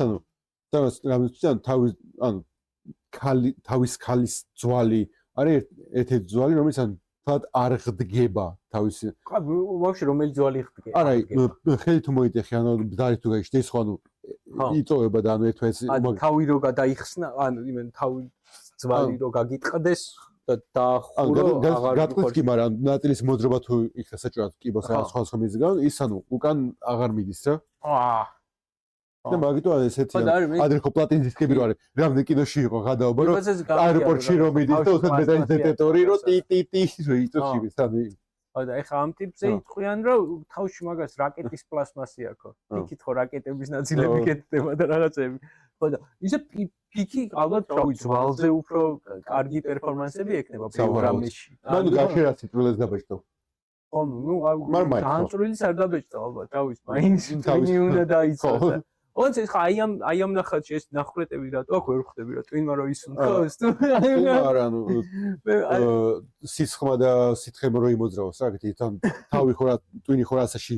S2: თავის ქალის ძვალი არის ერთ-ერთი ძვალი, რომელიც თად არ ღდგება თავისი.
S3: ვაფშე რომელი ძვალი ხდება?
S2: არა, ხელი თუ მოიტეხი, ბდარი თუ გაიშდეს, ხო, იწოვება და ერთვეს
S3: თავი რო გადაიხსნა, იმენ თავი ძვალი რო გაგიტყდეს და დაახურო
S2: გატყვის კი, მაგრამ ნაწილის მოძრობა თუ იქ საჭიროა კიბოს რა სხვა მიზეზი გაქვს, ის უკან აღარ მიდის რა. და მაგიტო ესეთი ადრე ხო პლატინის დისკები რო არის, რამდენი კინოში იყო გადაობა, რომ აეროპორტში რომ მიდის და 20 მეტრის დეტექტორი რო ტი რო იწოშიბის,
S3: და ეხა ამ ტიპზე იტყვიან, რომ თავში მაგას რაკეტის პლასმასი აქვს. იქით ხო რაკეტების ნაწილები კეთდება და რაღაცები. ხო და ისე პიკი ალბათ რა ვიცი, ძვალზე უფრო კარგი პერფორმანსები ექნება პროგრამაში.
S2: ანუ გაშერაც წვილეს დაბეჭდო.
S3: ხო, ნუ განწრილიც არ დაბეჭდა ალბათ, რა ვიცი, მაინც უნდა დაიცვა. ონც ხა აი ამ ნახატში ეს ნახრეტები რატო აქ ვერ ხვდები რა ტვინმა რო ისუნთქოს თუ
S2: არა სიცხმა და სითხემ რო იმოძრაოს რა გეთი თან თავი ხო რა ტვინი ხო რასაში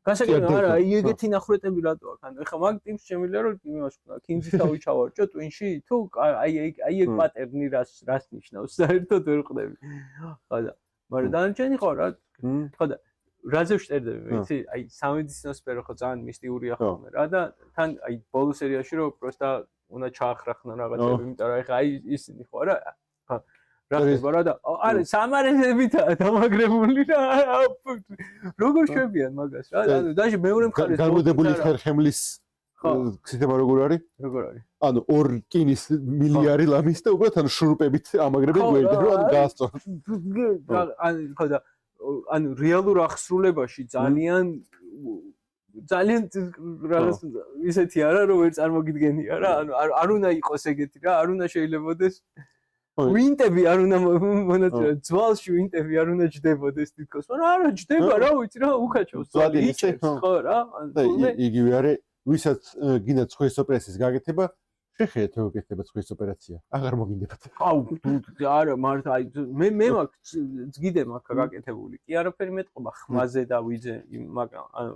S3: გასაგებია არა აი ეგეთი ნახრეტები რატო აქ ანუ ხა მაგ ტიპს შემიძლია რომ იმას ვქნა კინძის თავი ჩავარჭო ტვინში თუ აი ეგ პატერნი რას ნიშნავს საერთოდ ვერ ხვდები ხო და მაგრამ დანარჩენი ხო რა ხო და რაზე ვშტერდები ვიცი აი სამედიცინო სფერო ხო ძალიან მისტიურია ხოლმე რა და თან აი ბოლო სერიაში რომ პროსტა უნდა ჩაახრახნა რაღაცები იმიტომ რომ ეხა აი ისინი ხო რა რა ხდება რა და არა სამარეზებითაა დამაგრებული რა როგორ შვებიან მაგას რა ანუ დაჟე მეორე მხარეს
S2: განმოდებული ხერხემლის სისტემა როგორ არის ანუ 2 რკინის მილიარი ლამის და უბრალოდ ანუ შურუპებით ამაგრებენ გვერდზე რომ ანუ გაასწორ
S3: ანუ ხო და ანუ რეალურ აღსრულებაში ძალიან რაღაც ისეთი არა რომ ვერ წარმოგიდგენია რა ანუ არ უნდა იყოს ეგეთი რა არ უნდა შეიძლებადეს ვინტები არ უნდა მონაწილე ძვალში ვინტები არ უნდა ჯდებოდეს თითქოს მაგრამ არა ჯდება რა ვიცი რა უკაჩავს ხო რა
S2: იგივე არის ვისაც გინდა ცხვის ოპერაციის გაკეთება შეხედეთ როგორ გეკეთება ცხვის ოპერაცია აღარ მოგინდებათ
S3: აუ არა მართლა აი მე მაქვს ზგიდე მაქვს გაკეთებული კი არაფერი მეტყობა ხმაზე და ვიძე მაგრამ ანუ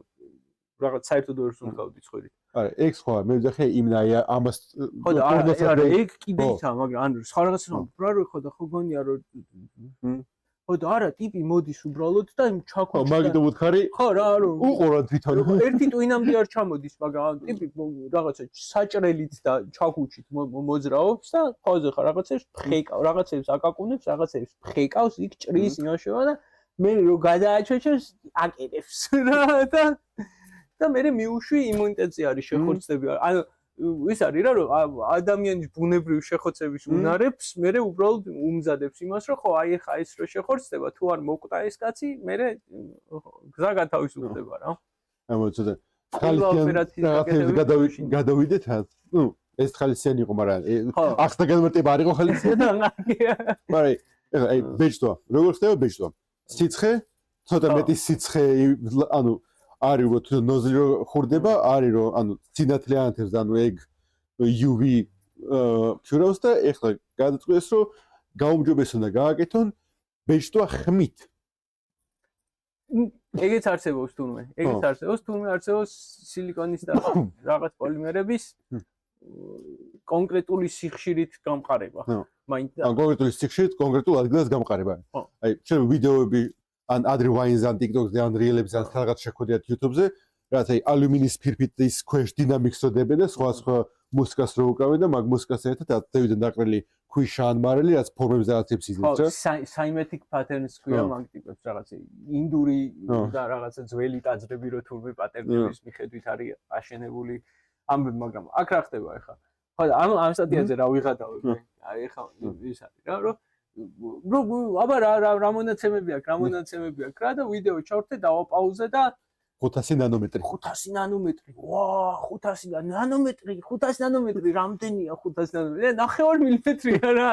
S3: რაღაც საერთოდ ვერ სუნთქავდი ცხვრით
S2: არა ეგ სხვა მე ვძახე იმნაი ამას
S3: ხო და არა ეგ კიდე ისა მაგრამ ანუ სხვა რაღაცა რა რო ხო და ხო გონია რომ ხო და არა ტიპი მოდის უბრალოდ და იმ ჩაქუჩი
S2: მაგით უთხარი
S3: ხო რა რო
S2: უყურა თვითონ
S3: ერთი ტვინამდე არ ჩამოდის მაგრამ ტიპი რაღაცა საჭრელით და ჩაქუჩით მოძრაობს და ხოზე ხარ რაღაცებს ფხეკავს რაღაცებს აკაკუნებს რაღაცებს ფხეკავს იქ ჭრის იმაშოვა და მე რო გადააჩოჩოს აკეთებს რა და მე მიუშვი იმუნიტეტზე არის შეხორცდები ანუ ის არის რა რომ ადამიანის ბუნებრივ შეხოცების უნარებს მე უბრალოდ უმზადებს იმას რომ ხო აი ხა ეს რო შეხორცდება თუ არ მოკვდა ეს კაცი მე გზა გათავისუფლდება რა
S2: ამოწოდე ხალისიანი გადავიდეთ ნუ ეს ხალისიანი იყო მაგრამ ახლა განმარტება არ იყო ხალისიანი მაგრამ აი ბეჭდვა როგორ ხდება ბეჭდვა სიცხე ცოტა მეტი სიცხე ანუ არის რომ თუ ნოზლი რო ხურდება არის რომ ანუ სინათლე ანთებს ანუ ეგ UV ქურავს და ეხლა გადაწყვეტეს რომ გაუმჯობესო უნდა გააკეთონ ბეჭდვა ხმით
S3: ეგეც არსებობს თურმე არსებობს სილიკონის და რაღაც პოლიმერების კონკრეტული სიხშირით გამყარება მაინც
S2: ან კონკრეტული სიხშირით კონკრეტულ ადგილას გამყარება აი შეიძლება ვიდეოები ან ადრე ვაინზე ან TikTok-ზე ან Reels-ზე ან რაღაც შეგხვდათ YouTube-ზე, რაც აი ალუმინის ფირფიტის ქვეშ დინამიკს ოდებენ და სხვა მუსიკას რო უკრავენ და მაგ მუსიკასთან ერთად აწევდნენ დაყრილი ქვიშა ან მარილი, რაც ფორმებს რაღაცებს იზრდება.
S3: ხო, cymatic patterns ქვია მაგ ტიპებს რაღაც ინდური და რაღაცა ძველი ტაძრები რო თურმე პატერნების მიხედვით არის აშენებული ამბები, მაგრამ აქ რა ხდება ახლა? ხო და ამ სტატიაზე რა ვიღადავ აი ხა ის არის რა რომ აბა რა მონაცემები აქვს რა და ვიდეო ჩავრთე დავაპაუზე და
S2: 500 ნანომეტრი.
S3: 500 ნანომეტრი. ვა, 500 ნანომეტრი, 500 ნანომეტრი, რამდენია 500 ნანომეტრი? 9 მილიმეტრია რა.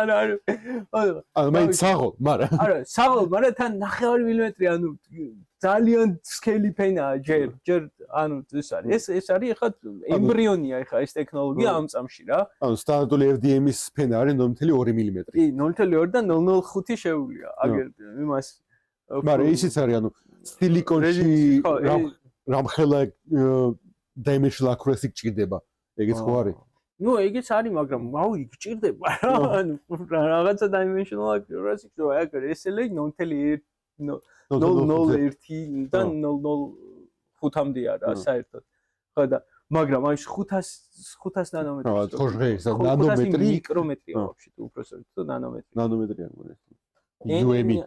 S2: ანუ მაინც საღოლ, მაგრამ
S3: არა, საღოლ, მაგრამ თან 9 მილიმეტრი, ანუ ძალიან სკეილი ფენაა ჯერ, ანუ ეს არის. ეს არის ახლა ემბრიონია ახლა ეს ტექნოლოგია ამ წამში რა.
S2: ანუ სტანდარტული FDM-ის ფენა არის 0.2 მილიმეტრი.
S3: კი, 0.2 და 0.05 შეუულია. აგერ იმას
S2: მაგრამ ისიც არის, ანუ სილიკონში რამხელა dimensional accuracy გჭირდება. ეგეც ხო არის?
S3: ნუ ეგეც არის, მაგრამ აუ გჭირდება რა. ანუ რაღაცა dimensional accuracy გჭირდება. აგერ SLA 0.1 და 0.05-მდე არა საერთოდ. ხო და მაგრამ აი 500 ნანომეტრი.
S2: რა, ხო ჟღერს ნანომეტრი
S3: მიკრომეტრია ვაფშე თუ უბრალოდ თუ ნანომეტრი.
S2: ნანომეტრია მგონი.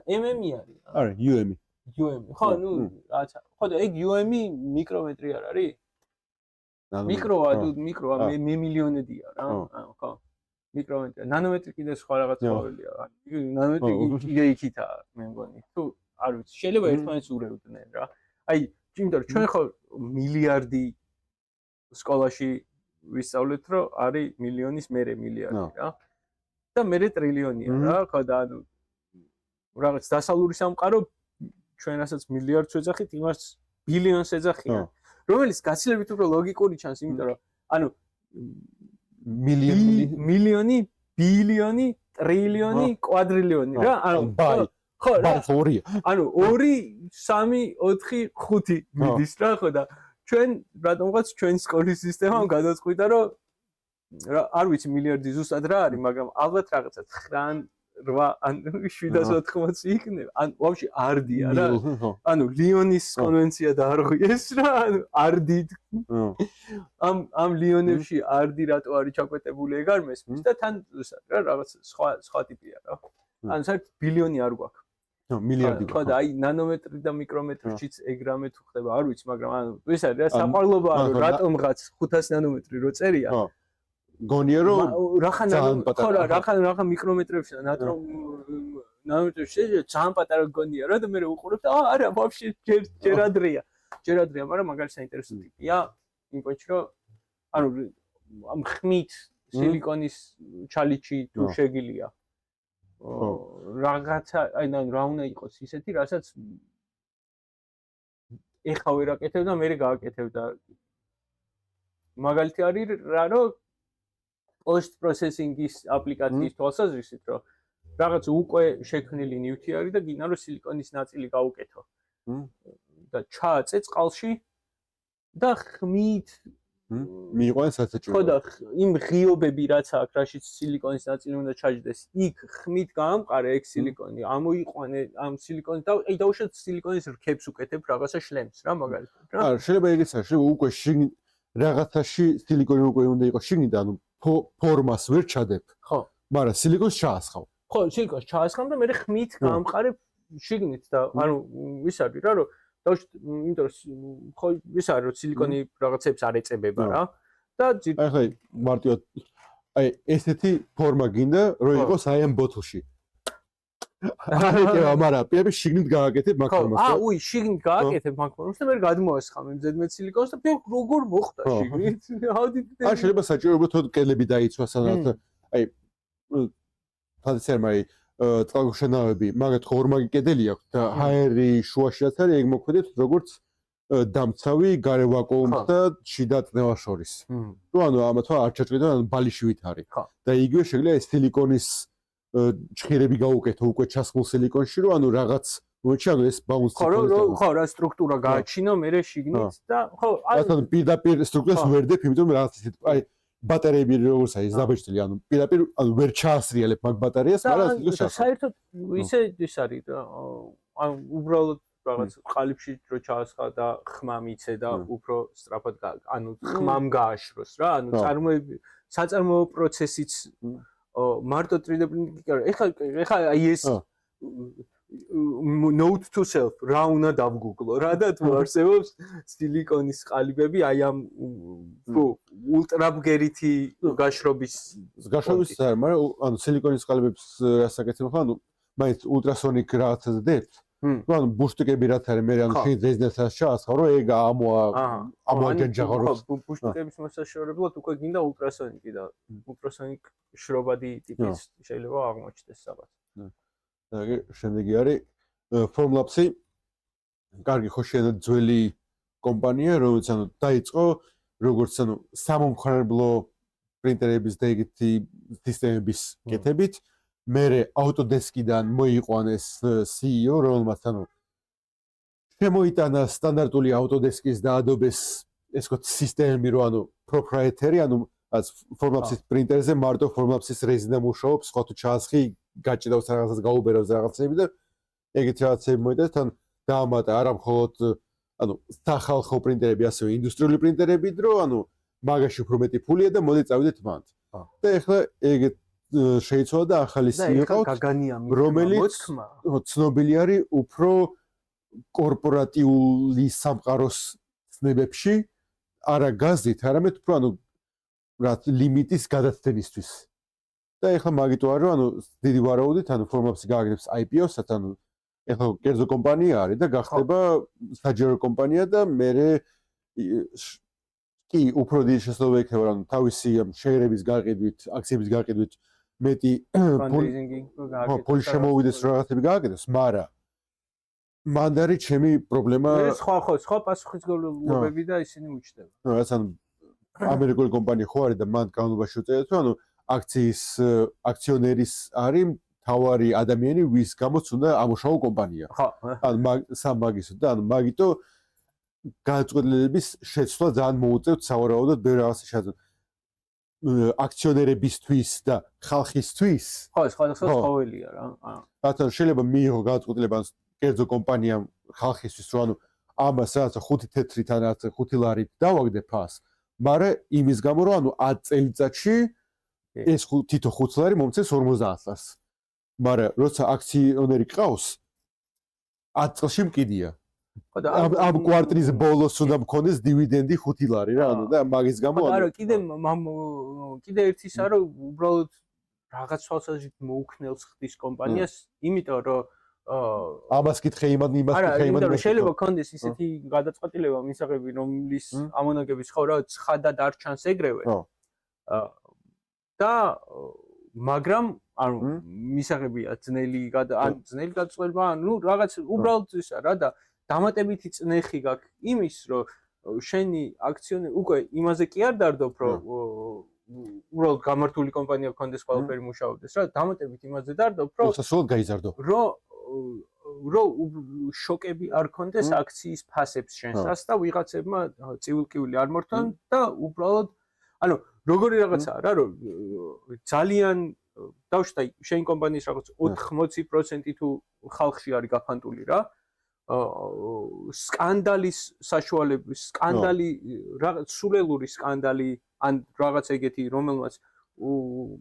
S3: MM-ი არის.
S2: არა, UM-ი.
S3: UM. ხო, ნუ რაცა. ხო და ეგ UM-ი მიკრომეტრი არ არის? მიკროა, მიკროა მე მილიონედია რა. ხო. მიკრომეტრია. ნანომეტრი კიდე სხვა რაღაც ყოველია. ნანომეტრი კიდე იქითაა, მე მგონი. თუ არ ვიცი, შეიძლება ერთმანეთს ურევდნენ რა. აი, იმიტომ რომ ჩვენ ხო მილიარდი სკოლაში ვისწავლეთ, რომ არის მილიონის მერე მილიარდი რა. და მერე ტრილიონია რა, ხო და ანუ რაღაც დასავლური სამყარო ჩვენ რასაც მილიარდს ვეძახით, იმას ბილიონს ეძახიან. რომელიც გაცილებით უფრო ლოგიკური ჩანს, იმიტომ რომ ანუ მილიონი, ბილიონი, ტრილიონი, კვადრილიონი რა. ანუ ხო რა.
S2: ბაი 2-ია.
S3: ანუ 2, 3, 4, 5 მიდის რა, ხო და ჩვენ რატომღაც ჩვენ სკოლის სისტემამ გადაწყვიტა რომ არ ვიცი მილიარდი ზუსტად რა არის, მაგრამ ალბათ რაღაცა 9 8 ან 780 იქნება. ან ვაფშე არდია რა. ანუ ლიონის კონვენცია დაარღვიეს რა, ანუ არდით. ამ ლიონებში არდი რატო არის ჩაკვეტებული ეგ არ მესმის და თან რა რაღაც სხვა ტიპია რა. ანუ საერთოდ ბილიონი არ გვაქვს.
S2: მილიარდი.
S3: ხო და აი ნანომეტრი და მიკრომეტრშიც ეგ რამე თუ ხდება არ ვიცი, მაგრამ ანუ ეს არის რა საყვარლობაა რომ რატომღაც 500 ნანომეტრი რო წერია.
S2: გონია რომ
S3: რახან მიკრომეტრებში და ნანომეტრებში შეიძლება ძალიან პატარა გონია რა და მე უყურებ და არა ვაფშე ჯერ ადრეა, მაგრამ მაგარი საინტერესო ტიპია იმ პონჩი რომ ანუ ამ ხმით სილიკონის ჩალიჩი თუ შეგილია რაღაცა აი რა უნდა იყოს ისეთი რასაც ეხა ვერ აკეთებ და მე გააკეთებ და მაგალითი არის რა რომ post processing-ის აპლიკაციის თვალსაზრისით რომ რაღაც უკვე შექმნილი ნივთი არის და გინდა რომ სილიკონის ნაწილი გაუკეთო. და ჩააწე წყალში და ხმით
S2: მიიყვანს საცეჭველი.
S3: ხო და იმ ღიობები რაც აქვს, რაშიც სილიკონის ნაწილი უნდა ჩაჯდეს, იქ ხმით გაამყარე ეგ სილიკონი, ამოიყვანე ამ სილიკონს და აი დაუშვათ სილიკონის რქებს უკეთებ რაღაცა შლემს რა მაგალითად რა.
S2: არა, შეიძლება ეგეც არის, შეიძლება უკვე რაღაცაში სილიკონი უკვე უნდა იყოს შიგნით, ანუ ფორმას ვერ ჩადებ.
S3: ხო.
S2: მაგრამ სილიკონს ჩაასხავ.
S3: ხო, სილიკონს ჩაასხამ და მე ხმით გაამყარებ შიგნით და ანუ ის არის რა რომ დაუშვათ იმიტომ რომ ხო ის არის რომ სილიკონი რაღაცებს არ ეწებება რა და
S2: ახლა მარტივად აი ესეთი ფორმა გინდა რომ იყოს აი ამ ბოთლში. არა, მაგრამ პირები შიგნით გააკეთებ მაგ ფორმას.
S3: ხო, უი, შიგნით გააკეთებ მაგ ფორმას და მე გადმოასხამ იმ ზედმეტ სილიკონს და პირ როგორ მოხდა შიგნით?
S2: აი შეიძლება საჭირო თოდ კელები დაიცვა სადაც აი ფანცერმაი წყალშენავები, მაგათ ორმაგი კედელი აქვს და ჰაერი შუაშიაც არის, ეგ მოქმედებს როგორც დამცავი გარე ვაკუუმს და შიდა წნევას შორის. თუ ანუ ამათვა არ ჩაჭრიდა, ანუ ბალიშივით არის. და იგივე შეიძლება ეს სილიკონის ჭხირები გაუკეთო უკვე ჩასხმულ სილიკონში, რომ ანუ რაღაც მოიჩი ანუ ეს ბაუნსი
S3: ხო რა სტრუქტურა გააჩინო მე შიგნით და ხო
S2: ანუ პირდაპირ სტრუქტურას ვერდებ, იმიტომ რომ რაღაც ისეთ აი ბატარეები როგორც არის დაბეჭდილი, ანუ პირდაპირ ანუ ვერ ჩაასრიალებ მაგ ბატარეას, მაგრამ
S3: საერთოდ ისე ის არის ან უბრალოდ რაღაც ყალიბში რო ჩაასხა და ხმა მიცე და უფრო სწრაფად ანუ ხმამ გააშროს რა, ანუ საწარმოო პროცესიც მარტო 3D პრინტინგი ეხლა აი ეს note to self რა უნდა დავგუგლო რა და თუ არსებობს სილიკონის ყალიბები აი ამ ულტრა ბგერითი გაშრობის
S2: მაგრამ ანუ სილიკონის ყალიბებს რასაკეთებ ხო ანუ მაინც ultrasonic რაღაცას დებთ ანუ ბუშტიკები რაც არის მე ანუ შენ რეზიდენციას ჩაასხავრო ეგ ამოაჯანჯაღო
S3: ბუშტიკების მოსაშორებლად უკვე გინდა ultrasonic და ultrasonic შრობადი ტიპის შეიძლება აღმოჩნდეს საბათ
S2: და შემდეგი არის Formlabs-ი კარგი ხო შენ ძველი კომპანია რომელიც ანუ დაიწყო როგორც ანუ სამომხმარებლო პრინტერების და ეგეთი სისტემების კეთებით მერე Autodesk-დან მოიყვანეს CEO რომელმაც ანუ შემოიტანა სტანდარტული Autodesk-ის და Adobe-s ეს ხო სისტემები რო ანუ proprietary ანუ Formlabs-ის პრინტერზე მარტო Formlabs-ის რეზინა მუშაობს ხო თუ ჩაასხი გაჭიდავს რაღაცას გაუბერავს რაღაცები და ეგეთ რაღაცები მოიტანეს თან დაამატა არა მხოლოდ ანუ სახალხო პრინტერები ასევე ინდუსტრიული პრინტერები დრო ანუ მაგაში უფრო მეტი ფულია და მოდი წავიდეთ მანდ და ეხლა ეგეთ შეიცვალა და ახალი CEO რომელიც ცნობილი არის უფრო კორპორატიული სამყაროს ცნებებში არა გაზით არამედ უფრო ანუ რა ლიმიტის გადაცემისთვის და ეხლა მაგიტო არის ანუ დიდი ვარაუდით ანუ Formlabs-ი გააგებს IPO-საც ანუ ეხლა კერძო კომპანია არის და გახდება საჯარო კომპანია და მე კი უფრო დიდი შესაძლებლობა იქნება რომ თავისი შეერების გაყიდვით, აქციების გაყიდვით მეტი ფული შემოვიდეს რაღაცები გააკეთოს, მაგრამ მანდარი ჩემი პრობლემა
S3: სხვა პასუხისმგებლობები და ისინი უჩნდება.
S2: რაც ანუ ამერიკული კომპანია ხო არის და მან განმავლობაში უწევთ რომ ანუ აქციის აქციონერის არის თავარი ადამიანი ვის გამოც უნდა ამუშაო კომპანია.
S3: ხო.
S2: ანუ სამაგისო და ანუ მაგიტო გადაწყვეტილების შეცვლა ძალიან მოუწევთ სავარაუდოდ ბევრ რაღაცას შეაძლოთ. აქციონერებისთვის და ხალხისთვის.
S3: ხო, სხვადასხვა ცხოველია რა.
S2: ბატონო შეიძლება მიიღო გადაწყვეტილება კერძო კომპანიამ ხალხისთვის რომ ანუ ამას რაღაცა 5 თეთრით ან რაღაც 5 ლარით დავაგდე ფას. მაგრამ იმის გამო რომ ანუ 10 წელიწადში ეს თითო 5 ლარი მომწეს 50 ლარს. მაგრამ როცა აქციონერი ყავს 10 წელში მკიდია. ამ კვარტრის ბოლოს უნდა მქონდეს დივიდენდი 5 ლარი რა ანუ და მაგის გამო
S3: ანუ კიდე ერთისა რომ უბრალოდ რაღაც თვალსაზრისით მოუქნელს ხდის კომპანიას იმიტომ რომ
S2: ამას კითხე იმას კითხე
S3: იმას შეიძლება კონდეს ისეთი გადაწყვეტილება მისაღები რომლის ამონაგების ხო რა ცხადად არ ჩანს ეგრევე და მაგრამ ანუ მისაღებია ძნელი გადაწყვეტილება ანუ რაღაც უბრალოდ ისა რა და დამატებითი წნეხი გაქვს იმის რომ შენი აქციონერი უკვე იმაზე კი არ დარდობ რომ უბრალოდ გამართული კომპანია გქონდეს ყველაფერი მუშაობდეს რა დამატებით იმაზე დარდობ რომ
S2: სულ გაიზარდო
S3: რომ შოკები არ გქონდეს აქციის ფასებს შენსას და ვიღაცებმა წივილკივილი არ მორთონ და უბრალოდ ანუ როგორი რაღაცაა რა რომ ძალიან დავშტა შენი კომპანიის რაღაც 80% თუ ხალხში არის გაფანტული რა სკანდალის საშუალების სკანდალი რაღაც სულელური სკანდალი ან რაღაც ეგეთი რომელმაც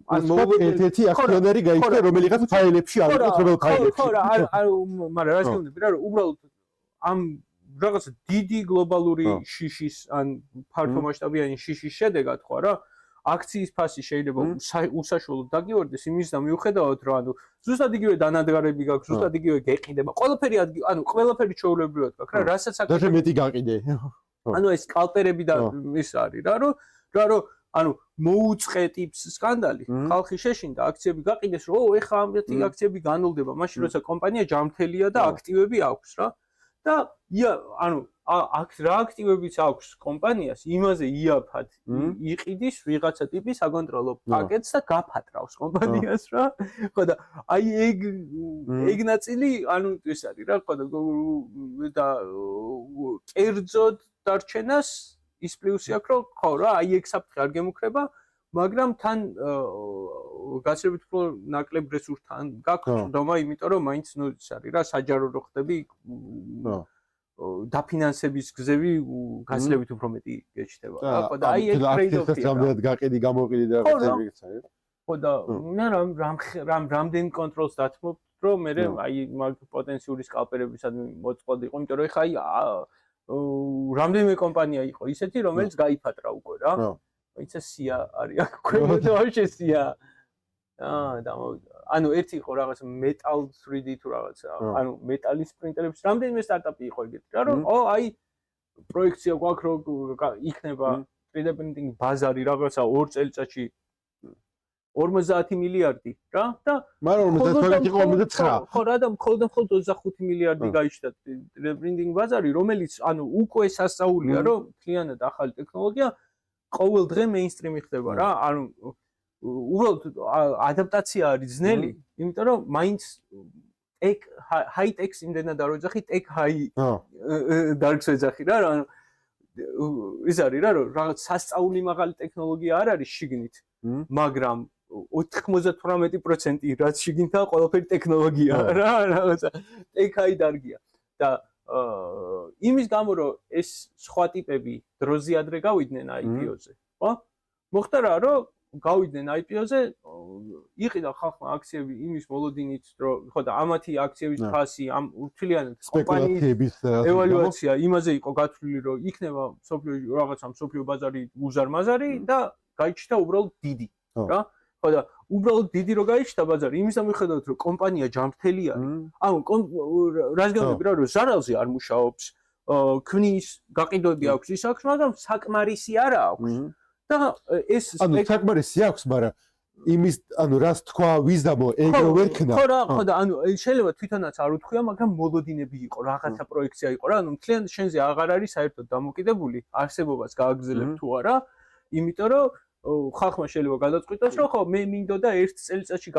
S2: ან ერთ-ერთი აქციონერი გაიქცა რომელიღაც ფაილებში არის რომელ ფაილებში
S3: ხო რა მაგრამ რა შეიძლება რა უბრალოდ ამ რაღაც დიდი გლობალური შიშის ან ფართომასშტაბიანი შიშის შედეგად ხო რა აქციის ფასი შეიძლება უსაშუალოდ დაგივარდეს იმის და მიუხედავად რომ ანუ ზუსტად იგივე დანადგარები გაქვს ზუსტად იგივე გეყიდება ყველაფერი ანუ ყველაფერი ჩაოლებრივად გაქვს რა რასაც
S2: და მეტი გაყიდე
S3: ანუ ეს კალტერები და ის არის რა რომ ანუ მოუწყე ტიპს სკანდალი ხალხი შეშინდა აქციები გაყიდეს რომ ეხა ამეთი აქციები განულდება მაშინ როცა კომპანია ჯამთელია და აქტივები აქვს რა და ანუ რა აქტივებიც აქვს კომპანიას იმაზე იაფად იყიდის ვიღაცა ტიპის საკონტროლო პაკეტს და გაფატრავს კომპანიას რა ხო და აი ეგ ნაწილი ანუ ეს არის რა ხო და კერძოდ დარჩენას ის პლუსი აქვს რომ ხო რა აი ეგ საფრთხე არ გემუქრება მაგრამ თან გასწრებით უფრო ნაკლებ რესურსთან გაქვს ხდომა იმიტომ რომ მაინც ნუ ის არის რა საჯარო რო ხდები დაფინანსების გზები გასწრებით უფრო მეტი გეჩნდება რა ხო და აი ეგ ტრეიდოფია
S2: რამდენად გაყიდი გამოყიდი და რაღაცები იქცა
S3: ხო და მე რამდენ კონტროლს დათმობ რომ მე აი მაგ პოტენციური სკალპერებისადმი მოწყობილიყო, იმიტომ რომ ხა აი რამდენიმე კომპანია იყო ისეთი, რომელიც გაიფათრა უკვე რა. იცი სია არის აქ ქვემოთ ვაფშე სია. ანუ ერთი იყო რაღაც metal 3D თუ რაღაცა, ანუ მეტალის პრინტერების რამდენიმე სტარტაპი იყო ეგეთი რა, რომ აი პროექცია გვაქვს რომ იქნება 3D printing ბაზარი რაღაცა 2 წელიწადში 50 მილიარდი რა და
S2: მაგრამ 52 იყო 59.
S3: ხო რა და მხოლოდ 25 მილიარდი გაიჩნდა 3D printing ბაზარი, რომელიც ანუ უკვე სასწაულია რომ მთლიანად ახალი ტექნოლოგია ყოველ დღე მეინსტრიმი ხდება რა. ანუ უბრალოდ ადაპტაცია არის ძნელი, იმიტომ რომ მაინც tech high tech იმდენად არ ვეძახი, tech high dark-ს ვეძახი რა, ანუ ის არის რა, რომ რაღაც სასწაული მაღალი ტექნოლოგია არ არის შიგნით, მაგრამ 98% რაც შიგნითაა ყველაფერი ტექნოლოგია რა, რაღაცა tech high dark-ია და იმის გამო რომ ეს სხვა ტიპები დროზე ადრე გავიდნენ IPO-ზე, ხო? მოხდა რა, რომ გავიდნენ IPO-ზე, იყიდა ხალხმა აქციები იმის მოლოდინით, რომ ხო და ამათი აქციების ფასი, ამ თვლიანად
S2: სპეკულაციების
S3: ევალუაცია იმაზე იყო გათვლილი, რომ იქნება სოფლიო რაღაცა სოფლიო ბაზარი უზარმაზარი და გაიჩნდა უბრალოდ დიდი, რა? ხო და უბრალოდ დიდი რო გაიჩნდა ბაზარი, იმის მიხედავთ, რომ კომპანია ჯანმრთელი არის. ანუ რას გამიგრა, რომ ზარალზე არ მუშაობს, ქმნის გაყიდვები აქვს ის აქვს, მაგრამ საკმარისი არა აქვს. და ეს
S2: ანუ საკმარისი აქვს, მაგრამ იმის ანუ რას თქვა ვიზამო ეგრე ვერ ქნა.
S3: ხო რა, ხო და ანუ შეიძლება თვითონაც არ უთქვია, მაგრამ მოლოდინები იყო, რაღაცა პროექცია იყო რა, ანუ მთლიან შენზე აღარ არის საერთოდ დამოკიდებული, არსებობას გააგრძელებ თუ არა, იმიტომ რომ ხალხმა შეიძლება გადაწყვიტოს, რომ ხო მე მინდოდა 1 წელიწადში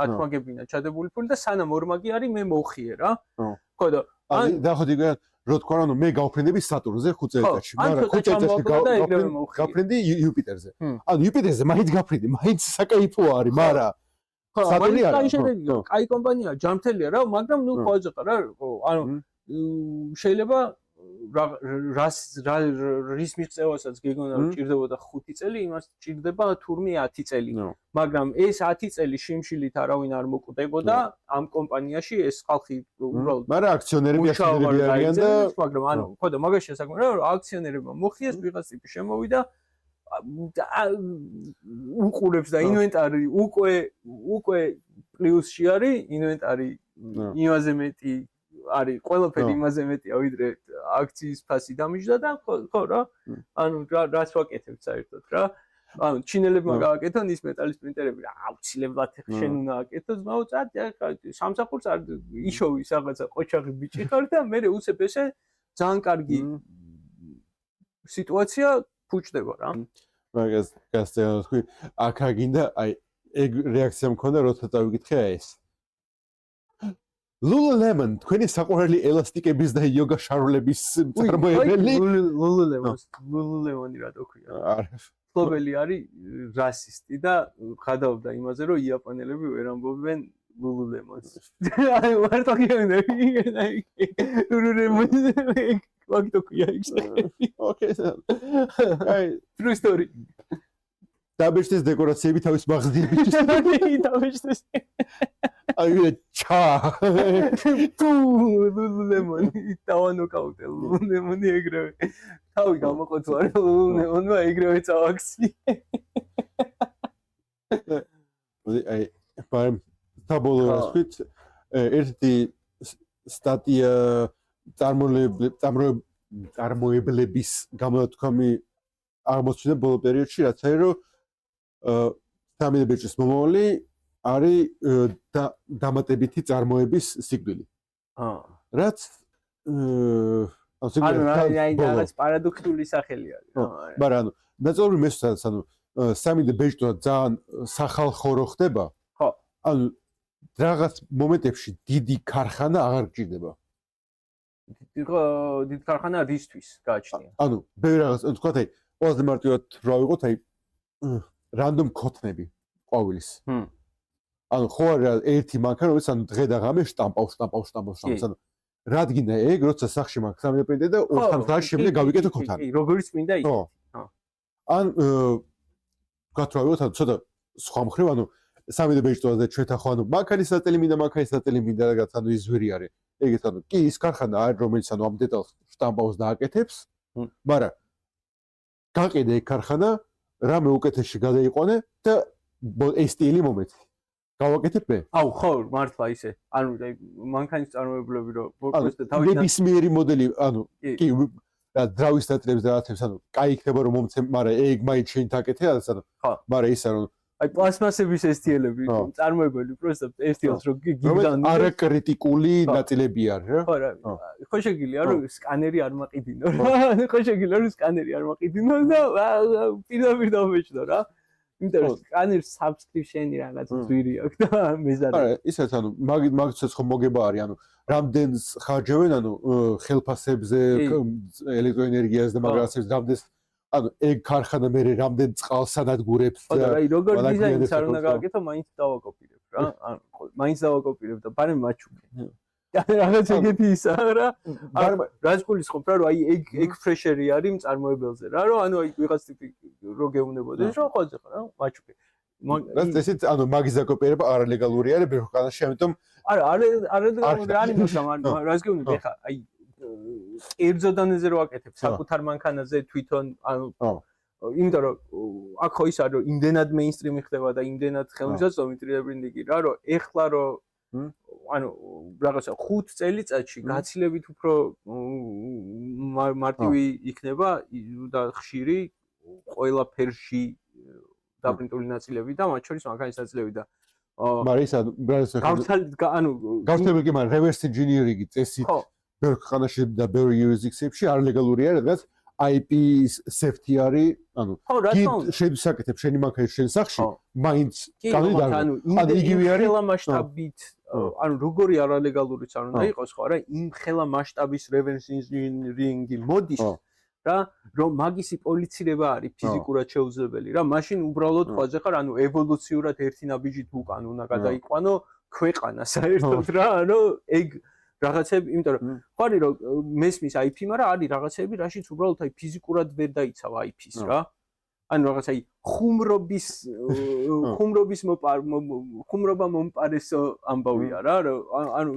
S3: ათმაგებინა ჩადებული ფული და სანამ ორმაგი არის მე მოვხიე რა. ხო და
S2: ან დაходи говорят, რო თქვა რომ მე გავფრენდები სატურნზე 5 წელიწადში, მაგრამ 5 წელიწადში გავფრენდი იუპიტერზე. ანუ იუპიტერზე მაინც გავფრენდი, მაინც საკაიფო არის, მაგრამ სატურნი არა.
S3: კაი კომპანია, ჯანმრთელია რა, მაგრამ ნუ ხოძეყა რა, ანუ შეიძლება რის მიღწევასაც გეგონა რომ ჭირდებოდა 5 წელი, იმას ჭირდება თურმე 10 წელი. მაგრამ ეს 10 წელი შიმშილით არავინ არ მოკვდებოდა ამ კომპანიაში, ეს ხალხი უბრალოდ
S2: მაგრამ აქციონერები არიან და
S3: მაგრამ ანუ ხო და მაგაში საკმაოდ რომ აქციონერებმა მოხიეს ვიღაც ტიპი შემოვიდა უყურებს და ინვენტარი უკვე პლუსში არის, ინვენტარი იმაზე მეტი არის, ყველაფერი იმაზე მეტია ვიდრე აქციის ფასი დამიჯდა და ხო რა. ანუ რაც ვაკეთებთ საერთოდ რა. ანუ ჩინელებმა გააკეთონ ის მეტალის პრინტერები, აუცილებლად შენ უნდა აკეთოს, მაგრამ სამსახურს არ იშოვის რაღაცა ყოჩაღი ბიჭი ხარ და მე უცებ ესე ძალიან კარგი სიტუაცია ფუჭდება რა.
S2: მაგას გასწევთ თქვი, აქ აგინდა აი ეგ რეაქცია მქონდა როცა წავიკითხე ეს. Lululemon, თქვენი საყვარელი ელასტიკების და იოგა შარვლების წარმოებელი.
S3: Lululemon-ი რატო ქვია? ფლობელი არის რასისტი და ხადავდა იმაზე, რომ იაპონელები ვერ ამბობენ Lululemon-ს. აი, მარტო කියනවා. Lululemon ვაგდო ქვია ის.
S2: Okay. აი,
S3: true story.
S2: დაბეჭდეს დეკორაციები თავის მაღაზიებში.
S3: დაბეჭდეს.
S2: აი, ჩა.
S3: Lululemon, დავანოკაუტე Lululemon-ი ეგრევე. თავი გამოყოთვა Lululemon-მა ეგრევე წავაქსი.
S2: აი, პარემ საბოლოოდ ერთი სტატია წარმოებლების გამონათქვამი აღმოჩნდა ბოლო პერიოდში, რაც არის რომ სამედაბეჭდის მომავალი არის დამატებითი წარმოების სიკვდილი. რაც
S3: ანუ რაღაც პარადოქსული სახელი არის.
S2: მაგრამ ანუ ნაწილობრივ მესვსაც ანუ სამედე ბეჭდვა ძალიან სახალხო რო ხდება.
S3: ხო.
S2: ანუ რაღაც მომენტებში დიდი ქარხანა აღარ გჭირდება.
S3: დიდი ქარხანა რისთვის გააჩნია?
S2: ანუ ბევრი რაღაც თქვა აი ყველაზე მარტივად რა ვიყოთ აი რანდომ ქოთნები ყვავილის. ანუ ხო არა ერთი მანქანა რომელიც ანუ დღე და ღამე შტამპავს ანუ რადგინა ეგ როცა სახში მაქვს 3D პრინტერი და 4 დღის შემდეგ გავიკეთო ქოთანი.
S3: კი, როგორც მინდა იქ.
S2: ან გათხოვოთ ანუ ცოტა სხვა მხრივ ანუ
S1: 3D ბეჭდვაზე ჩვენთან ხო ანუ მანქანის ნაწილი მინდა მანქანის ნაწილი მინდა რაღაც ანუ ის ვერი არის ეგეთ ანუ კი ის ქარხანა არის რომელიც ანუ ამ დეტალს შტამპავს და აკეთებს მაგრამ გაყიდე ეგ ქარხანა რამე უკეთესში გადაიყვანე და ეს სტილი მომეცი გავაკეთებ მე
S3: აუ ხო მართლა ისე ანუ მანქანის წარმოებლები რომ პროსტა თავიდან
S1: ნებისმიერი მოდელი ანუ კი და ძრავის ნაწილებს და რაღაცებს ანუ კაი იქნება რომ მომცემ მაგრამ ეგ მაინც შენ თაკეთე ანუ მაგრამ ისა რომ
S3: აი პლასმასების STL-ები წარმოებელი პროსტა STL-ს რო გიგდან
S1: არაკრიტიკული ნაწილები არის რა
S3: ხო რა ხო შეგიძლია რომ სკანერი არ მაყიდინო რა ხო შეგიძლია რომ სკანერი არ მაყიდინო და პირდაპირ დავეჭდო რა იმიტომ რომ სკანერს subscription-ი რაღაც ძვირი აქვს და მეზარი
S1: არა ისეთ ანუ მაგიცაც ხო მოგება არის ანუ რამდენს ხარჯავენ ანუ ხელფასებზე ელექტროენერგიას და მაგასებს რამდენს ანუ ეგ ქარხანა მე რამდენ წყალს ანადგურებს
S3: და აი როგორ დიზაინს არ უნდა გავაკეთო მაინც დავაკოპირებ რა ანუ მაინც დავაკოპირებ და პარე მაჩუქე რაღაც ეგეთი ისა რა რაც გულისხმობ რა რომ აი ეგ ფრეშერი არის მწარმოებელზე რა რომ ანუ აი ვიღაც ტიპი რო გეუნებოდეს რომ ხოძე ხო რა მაჩუქე
S1: რაც ესეც ანუ მაგის დაკოპირება არალეგალური არის ბევრ ქვეყანაში ამიტომ
S3: არა არალეგალური არის მაგრამ რაც გეუნები ხა აი კერძოდანზე რო აკეთებ საკუთარ მანქანაზე თვითონ ანუ იმიტომ რომ აქ ხო ის არის რომ იმდენად მეინსტრიმი ხდება და იმდენად ხელმისაწვდომი 3D პრინტინგი რა რომ ეხლა რომ ანუ რაღაცა 5 წელიწადში გაცილებით უფრო მარტივი იქნება და ხშირი ყველა ფერში დაპრინტული ნაწილები და მათ შორის მანქანის ნაწილები და
S1: მაგრამ ის ანუ გავცნობი კი მაგრამ reverse engineering-ი წესით ბევრ ქვეყანაში და ბევრ jurisdiction-ებში არალეგალური არის რაც IP safety არის ანუ შეიძლება საკეთებ შენი მანქანის შენ სახში მაინც კანონი ანუ იგივე არის
S3: ხელა მასშტაბით ანუ როგორი არალეგალურიც არ უნდა იყოს ხო არა იმ ხელა მასშტაბის reverse engineering-ი მოდის რა რომ მაგისი პოლიცირება არის ფიზიკურად შეუძლებელი რა მაშინ უბრალოდ ხოზე ხარ ანუ ევოლუციურად ერთი ნაბიჯით უკან უნდა გადაიყვანო ქვეყანა საერთოდ რა ანუ ეგ რაღაცები იმიტომ რომ ხო არის რომ მესმის IP მაგრამ არის რაღაცები რაშიც უბრალოდ აი ფიზიკურად ვერ დაიცავ IP-ს რა ანუ რაღაც აი ხუმრობა მომპარესო ამბავია რა ანუ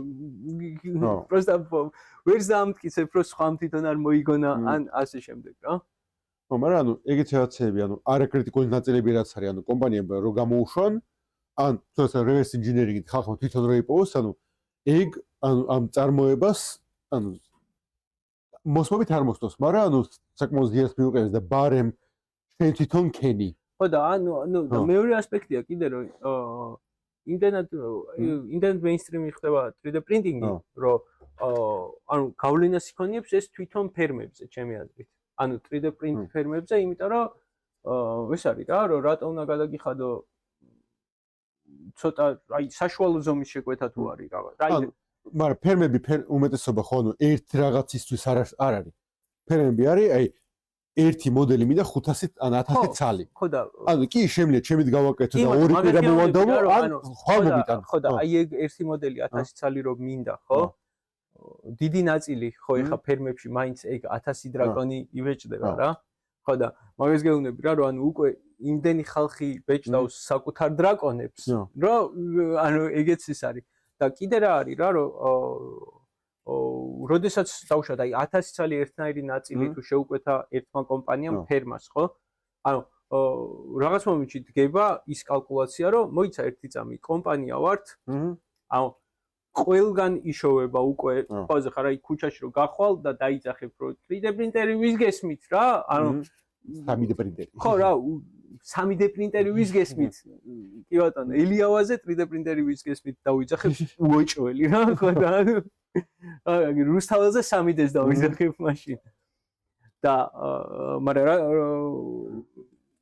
S3: პროსტა ვერ ზამტკიცებ რომ სხვა თვითონ არ მოიგონა ან ასე შემდეგ რა
S1: ხო მაგრამ ანუ ეგეთი რაღაცები ანუ არაკრიტიკული ნაწილები რაც არის ანუ კომპანიებმა რო გამოუშვან ან თუნდაც reverse engineering-ით ხალხმა თვითონ რო იპოვოს ანუ ეგ ანუ ამ წარმოებას ანუ მოსმობით არ მოსწონს მაგრამ ანუ საკმაოდ ძლიერ მიუყევს და ბარემ შენ თვითონ ქენი
S3: ხო და ანუ მეორე ასპექტია კიდე რომ ინტერნეტ მეინსტრიმი ხდება 3D პრინტინგი რომ ანუ გავლენას იქონიებს ეს თვითონ ფერმებზე ჩემი აზრით ანუ 3D პრინტ ფერმებზე იმიტომ რომ ეს არის რა რომ რატო უნდა გადაგიხადო ცოტა აი საშუალო ზომის შეკვეთა თუ არის რაღაც აი
S1: მაგრამ ფერმები უმეტესობა ხო ანუ ერთ რაღაცისთვის არ არის ფერმები არის აი ერთი მოდელი მინდა 500 ან 1000 ცალი.
S3: ხო და
S1: ანუ კი შემიძლია ჩემით გავაკეთო და ორი კვირა მოვანდავო ან ხვალმობიდან.
S3: ხო და აი ეგ ერთი მოდელი 1000 ცალი რო მინდა, ხო? დიდი ნაწილი ხო ეხა ფერმებში მაინც ეგ 1000 დრაკონი იბეჭდება რა. ხო და მაგას გეუბნები რა რომ ანუ უკვე იმდენი ხალხი ბეჭდავს საკუთარ დრაკონებს, რომ ანუ ეგეც ის არის. და კიდე რა არის რა რომ როდესაც დავუშვათ აი 1000 ცალი ერთნაირი ნაწილი თუ შეუკვეთა ერთმა კომპანიამ ფერმას ხო? ანუ რაღაც მომენტში დგება ის კალკულაცია რომ მოიცა ერთი წამი კომპანია ვართ. ანუ ყველგან იშოვება უკვე ხოზე ხარ აი ქუჩაში რომ გახვალ და დაიძახებ რომ 3D პრინტერი ვის გესმით რა? ანუ
S1: 3D პრინტერი.
S3: ხო რა 3D პრინტერი ვის გესმით? კი ბატონო ელიავაზე 3D პრინტერი ვის გესმით დავიძახებ უოჭველი რა ხო და აი რუსთაველზე 3D-ს დავიძახებ მაშინ. და მაგრამ რა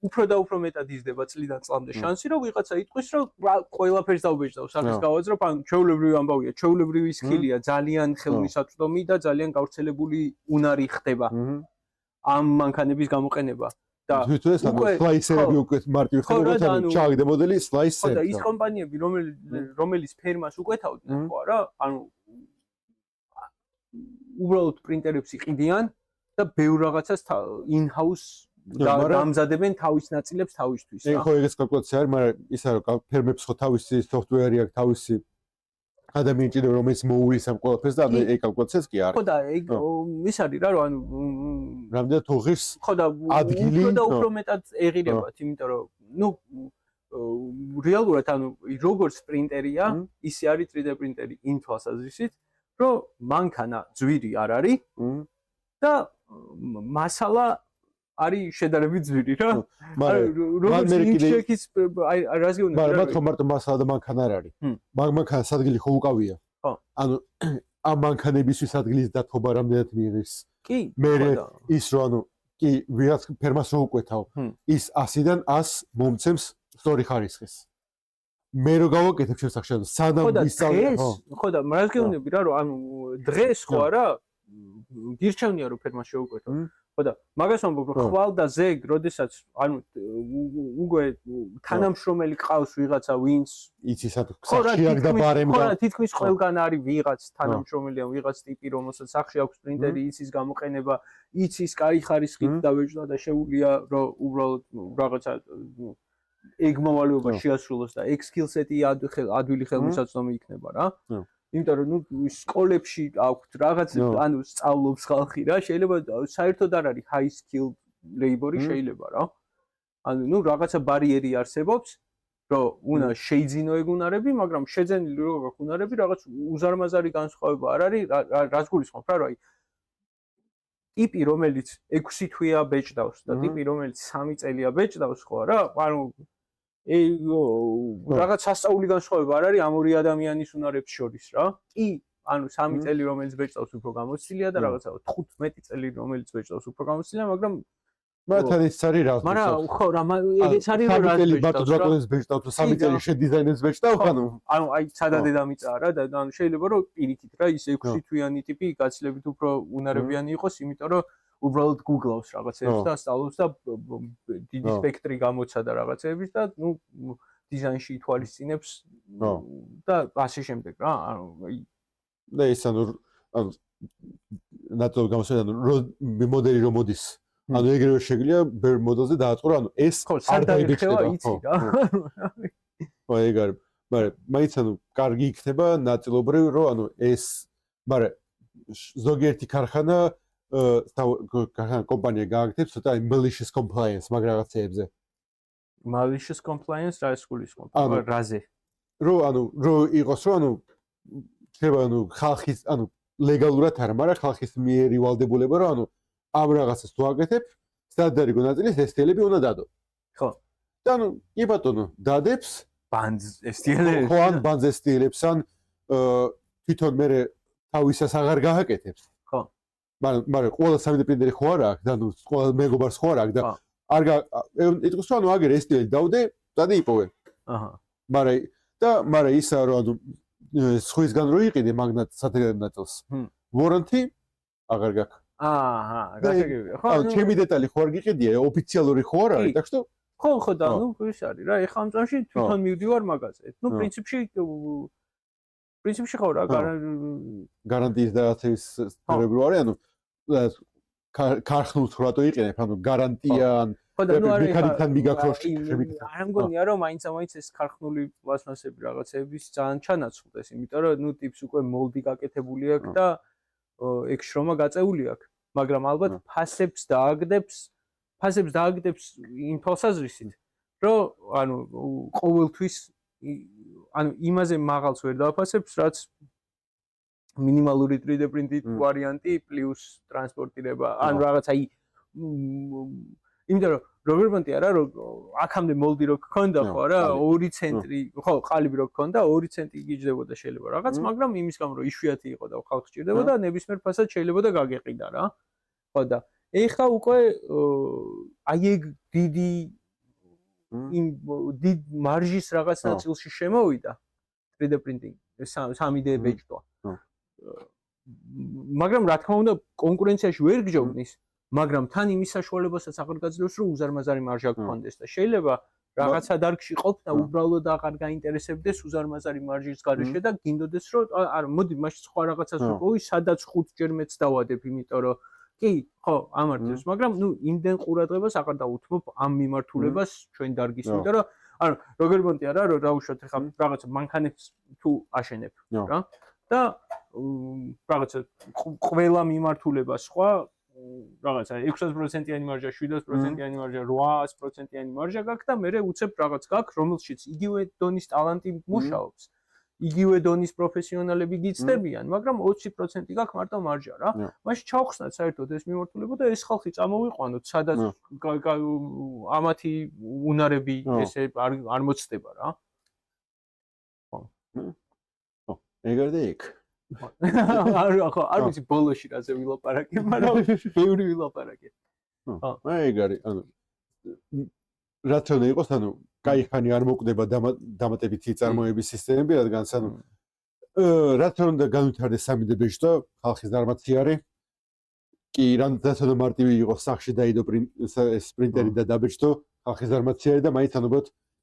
S3: უფრო და უფრო მეტად იზრდება წლიდან წლამდე შანსი რომ ვიღაცა იტყვის რომ ყველაფერს დავბეჭდავს ახის გავაძრობ ან ჩვეულებრივი ამბავია ჩვეულებრივი სკილია ძალიან ხელმისაწვდომი და ძალიან გავრცელებული უნარი ხდება ამ მანქანების გამოყენება და
S1: თვითონ სლაისერები უკვე მარტივი ხდება და ჩავიდა მოდელი სლაისერი
S3: და ის კომპანიები რომელიც ფერმას უკვეთავდნენ ხო არა ანუ უბრალოდ პრინტერებს იყიდიან და ბევრ რაღაცას in-house დამზადებენ თავის ნაწილებს თავისთვის რა.
S2: ხო ეგეც კალკულაცია არის, მაგრამ ისა რომ ფერმებს ხო თავისი სოფტვერი აქვს, თავისი ადამიანი ჭირდება რომელიც მოუვლის ამ ყველაფერს და აი კალკულაციაც კი არის.
S3: ხო და ეგ ის არის რა რომ ანუ
S2: რამდენად უღირს
S3: ხო და
S2: ადგილი
S3: უფრო მეტად ეღირებათ, იმიტომ რომ ნუ რეალურად ანუ როგორც პრინტერია, ისე არის 3D პრინტერი იმ თვალსაზრისით, რომ მანქანა ძვირი არ არის და მასალა არის შედარებით ძვირი რა.
S2: მაგრამ
S3: ინჩექის აი რას გეუბნები?
S2: მაგრამ მათ ხო მარტო მასალა და მანქანა არ არის. მანქანა ადგილი ხო უკავია.
S3: ხო.
S2: ანუ ამ მანქანებისთვის ადგილის დათობა რამდენად მიიღეს.
S3: კი.
S2: მე ის რომ ანუ კი ვიღაც ფერმას რო უკვეთავ, ის 100-დან 100 მომცემს სწორი ხარისხის. მე რო გავაკეთებ შესახშად სანამ ვისწავლე
S3: ხო და რას გეუბნები რა რომ ანუ დღეს ხო არა გირჩევნია რომ ფერმას შეუკვეთო. ხო და მაგას ვამბობ რომ ხვალ და ზეგ, როდესაც ანუ უკვე თანამშრომელი ყავს ვიღაცა ვინც
S2: იცის სახში აქ და ბარემ
S3: და ხო თითქმის ყველგან არის ვიღაც თანამშრომელი ან ვიღაც ტიპი რომელსაც სახში აქვს პრინტერი, იცის გამოყენება, იცის კაი ხარისხით დავეჭდა და შეუძლია რომ უბრალოდ რაღაცა ეგ მოვალეობა შეასრულოს და ეგ სკილსეტი ადვილი ხელმისაწვდომი იქნება რა. იმიტომ რომ ნუ სკოლებში აქვთ რაღაც ანუ სწავლობს ხალხი რა, შეიძლება საერთოდ არ არის high skill labor-ი შეიძლება რა. ანუ ნუ რაღაცა ბარიერი არსებობს, რომ უნდა შეიძინო ეგ უნარები, მაგრამ შეძენილი როგორ გაქვს უნარები, რაღაც უზარმაზარი განსხვავება არ არის, რას გულისხმობ რა, რომ აი ტიპი რომელიც 6 თვეა ბეჭდავს და ტიპი რომელიც 3 წელია ბეჭდავს ხო რა, ანუ რაღაც სასწაული განსხვავება არ არის ამ ორი ადამიანის უნარებს შორის რა. კი, ანუ 3 წელი რომელიც ბეჭდავს უფრო გამოცდილია და რაღაცა 15 წელი რომელიც ბეჭდავს უფრო გამოცდილია, მაგრამ
S2: მათთან ის არის რა.
S3: მაგრამ ხო რა ეგეც არის რომ რა
S2: ბატონს დრაკონის ბეჭდავს და 3 წელი შედიზაინებს ბეჭდავ ანუ
S3: აი სადა დედამიწა რა და ანუ შეიძლება რომ პირიქით რა ის 6 თვიანი ტიპი გაცილებით უფრო უნარებიანი იყოს, იმიტომ რომ უბრალოდ გუგლავს რაღაცებს და სწავლობს და დიდი სპექტრი გამოცადა რაღაცების და ნუ დიზაინში ითვალისწინებს და ასე შემდეგ რა. ანუ
S2: და ის ანუ ნატო გამოსადა ანუ მოდელი რომ მოდის ანუ ეგრევე შეგვიძლია ბევრ მოდელზე დააწყო ანუ ეს
S3: არ დაიხევა იცი რა.
S2: ხო ეგ არის მაგრამ მაინც ანუ კარგი იქნება ნაწილობრივ რომ ანუ ეს მაგრამ ზოგიერთი ქარხანა კომპანია გააკეთებს ცოტა malicious compliance მაგ რაღაცეებზე.
S3: malicious compliance რა ის გულისხმობ? რაზე?
S2: რო იყოს რომ ანუ შეიძლება ანუ ხალხის ანუ ლეგალურად არა, მაგრამ ხალხის მიერ ივალდებულება რომ ანუ ამ რაღაცას თუ აკეთებ, სტანდარტი გონაწილის STL-ები უნდა დადო.
S3: ხო.
S2: და ანუ კი ბატონო, დადებს
S3: ბანძ STL-ებს.
S2: ხო, ან ბანძ STL-ებს ან თვითონ მე თავისას აღარ გააკეთებს.
S3: ხო.
S2: მაგრამ ყველა 3D პრინტერი ხო არა აქვს და ნუ ყველა მეგობარს ხო არა აქვს და არ იტყვის რომ ანუ აგერ STL დავდე და იპოვე.
S3: აჰა.
S2: მაგრამ ისა რომ ანუ სხვისგან რო იყიდე მაგნატ სათერგად ნაწილს. warranty აღარ გაქვს.
S3: აჰა, გასაგებია. ხო,
S2: ანუ ჩემი დეტალი ხო არ გიყიდია, ოფიციალური ხო არ არის, так что
S3: ხო და ნუ ის არის რა, ეხლა ამ წამში თვითონ მივდივარ მაგაზე. ნუ პრინციპში ხო რა,
S2: გარანტიის და რაღაცის სფეროები არის, ანუ ქარხნულს რატო იყენებ, ანუ გარანტია ან
S3: ხო და ნუ არის
S2: მექანიკთან მიგაქროს შემიგეთ.
S3: არ მგონია რომ მაინც ეს ქარხნული პლასმასები რაღაცების ძალიან ჩანაცვლდეს, იმიტომ რომ ნუ ტიპს უკვე მოლდი გაკეთებული აქვს და ეგ შრომა გაწეული აქვს, მაგრამ ალბათ ფასებს დააგდებს იმ თვალსაზრისით, რომ ანუ ყოველთვის ანუ იმაზე მაღალს ვერ დააფასებს, რაც მინიმალური 3D პრინტით ვარიანტი პლუს ტრანსპორტირება, ან რაღაც აი იმიტომ რომ როგორ მომენტი არა რომ აქამდე მოლდი რო გქონდა ხო რა 2 ცენტრი ხო ყალიბი რო გქონდა 2 ცენტი გიждდებოდა შეიძლება რაღაც მაგრამ იმის გამო რომ იშვიათი იყო და ხალხს ჭირდებოდა ნებისმიერ ფასად შეიძლება და გაგეყიდა რა ხო და ეხლა უკვე აი ეგ დიდი იმ დიდ მარჟის რაღაც ნაწილში შემოვიდა 3D printing 3D ბეჭდვა მაგრამ რა თქმა უნდა კონკურენციაში ვერ გჯობნის მაგრამ თან იმის საშუალებასაც აღარ გაძლევს რომ უზარმაზარი მარჟა გქონდეს და შეიძლება რაღაცა დარგში ყოფ და უბრალოდ აღარ გაინტერესებდეს უზარმაზარი მარჟის გარეშე და გინდოდეს რომ არა მოდი მაშინ სხვა რაღაცას ვიპოვი სადაც 5 ჯერ მეც დავადებ იმიტომ რომ კი, ხო, ამართებს, მაგრამ ნუ იმდენ ყურადღებას აღარ დავუთმობ ამ მიმართულებას ჩვენ დარგის, იმიტომ რომ ანუ როგორ მონტი არა, რომ დაუშვათ ხა რაღაცა მანქანებს თუ აშენებ, რა. და რაღაცა ყველა მიმართულება სხვა რაღაცა 600%-იანი მარჟა, 700%-იანი მარჟა, 800%-იანი მარჟა გაქვს და მე უცებ რაღაც გაქვს, რომელშიც იგივე დონის ტალანტი მუშაობს. იგივე დონის პროფესიონალები გიწდებიან, მაგრამ 20% გაქვს მარტო მარჟა რა. მაშინ ჩავხსნათ საერთოდ ეს მიმართულება და ეს ხალხი წამოვიყვანოთ, სადაც ამათი უნარები ესე არ მოცდება რა.
S2: ხო, ეგრე იქ.
S3: არ ვიცი ბოლოში რაზე ვილაპარაკე, მაგრამ ბევრი ვილაპარაკე.
S2: ხო, ეგ არის, ანუ რაც უნდა იყოს, ანუ კაი ხანი არ მოკვდება დამატებითი წარმოების სისტემები, რადგან ანუ რაც უნდა განვითარდეს 3D ბეჭდა, ხალხის დარმატი არის. კი, რაც უნდა მარტივი იყოს სახში დაიდო პრინტერი და დაბეჭდო, ხალხის დარმატი არის და მაინც ანუ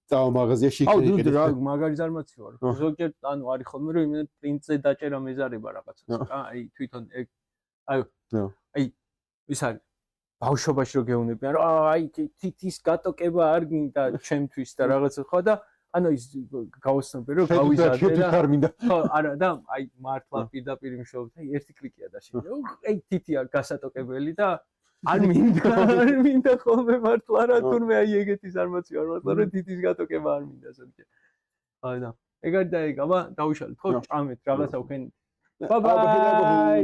S2: წავა მაღაზიაში
S3: იქნება. აუ, რა მაგარი ზარმაცი ვარ. ზოგიერთ ანუ არის ხოლმე რომ იმენ პრინტზე დაჭერა მეზარება რაღაცას რა. აი თვითონ ეგ აი ის არის ბავშვობაში რო გეუნებიან რომ აი თითის გატოკება არ გინდა ჩემთვის და რაღაცა ხო და ანუ ის გავოსნობე რომ გავიზარდე და ხო არა და აი მართლა პირდაპირ იმშოვთ აი ერთი კლიკია და შეიძლება აი თითია გასატოკებელი და არ მინდა ხოლმე მართლა რა თურმე აი ეგეთი ზარმაცი ვარ მართლა რომ თითის გატოკება არ მინდა ზოგიერთ აი და ეგ არის და ეგ აბა დავიშალეთ ხო ჭამეთ რაღაცა ვქენ ბაი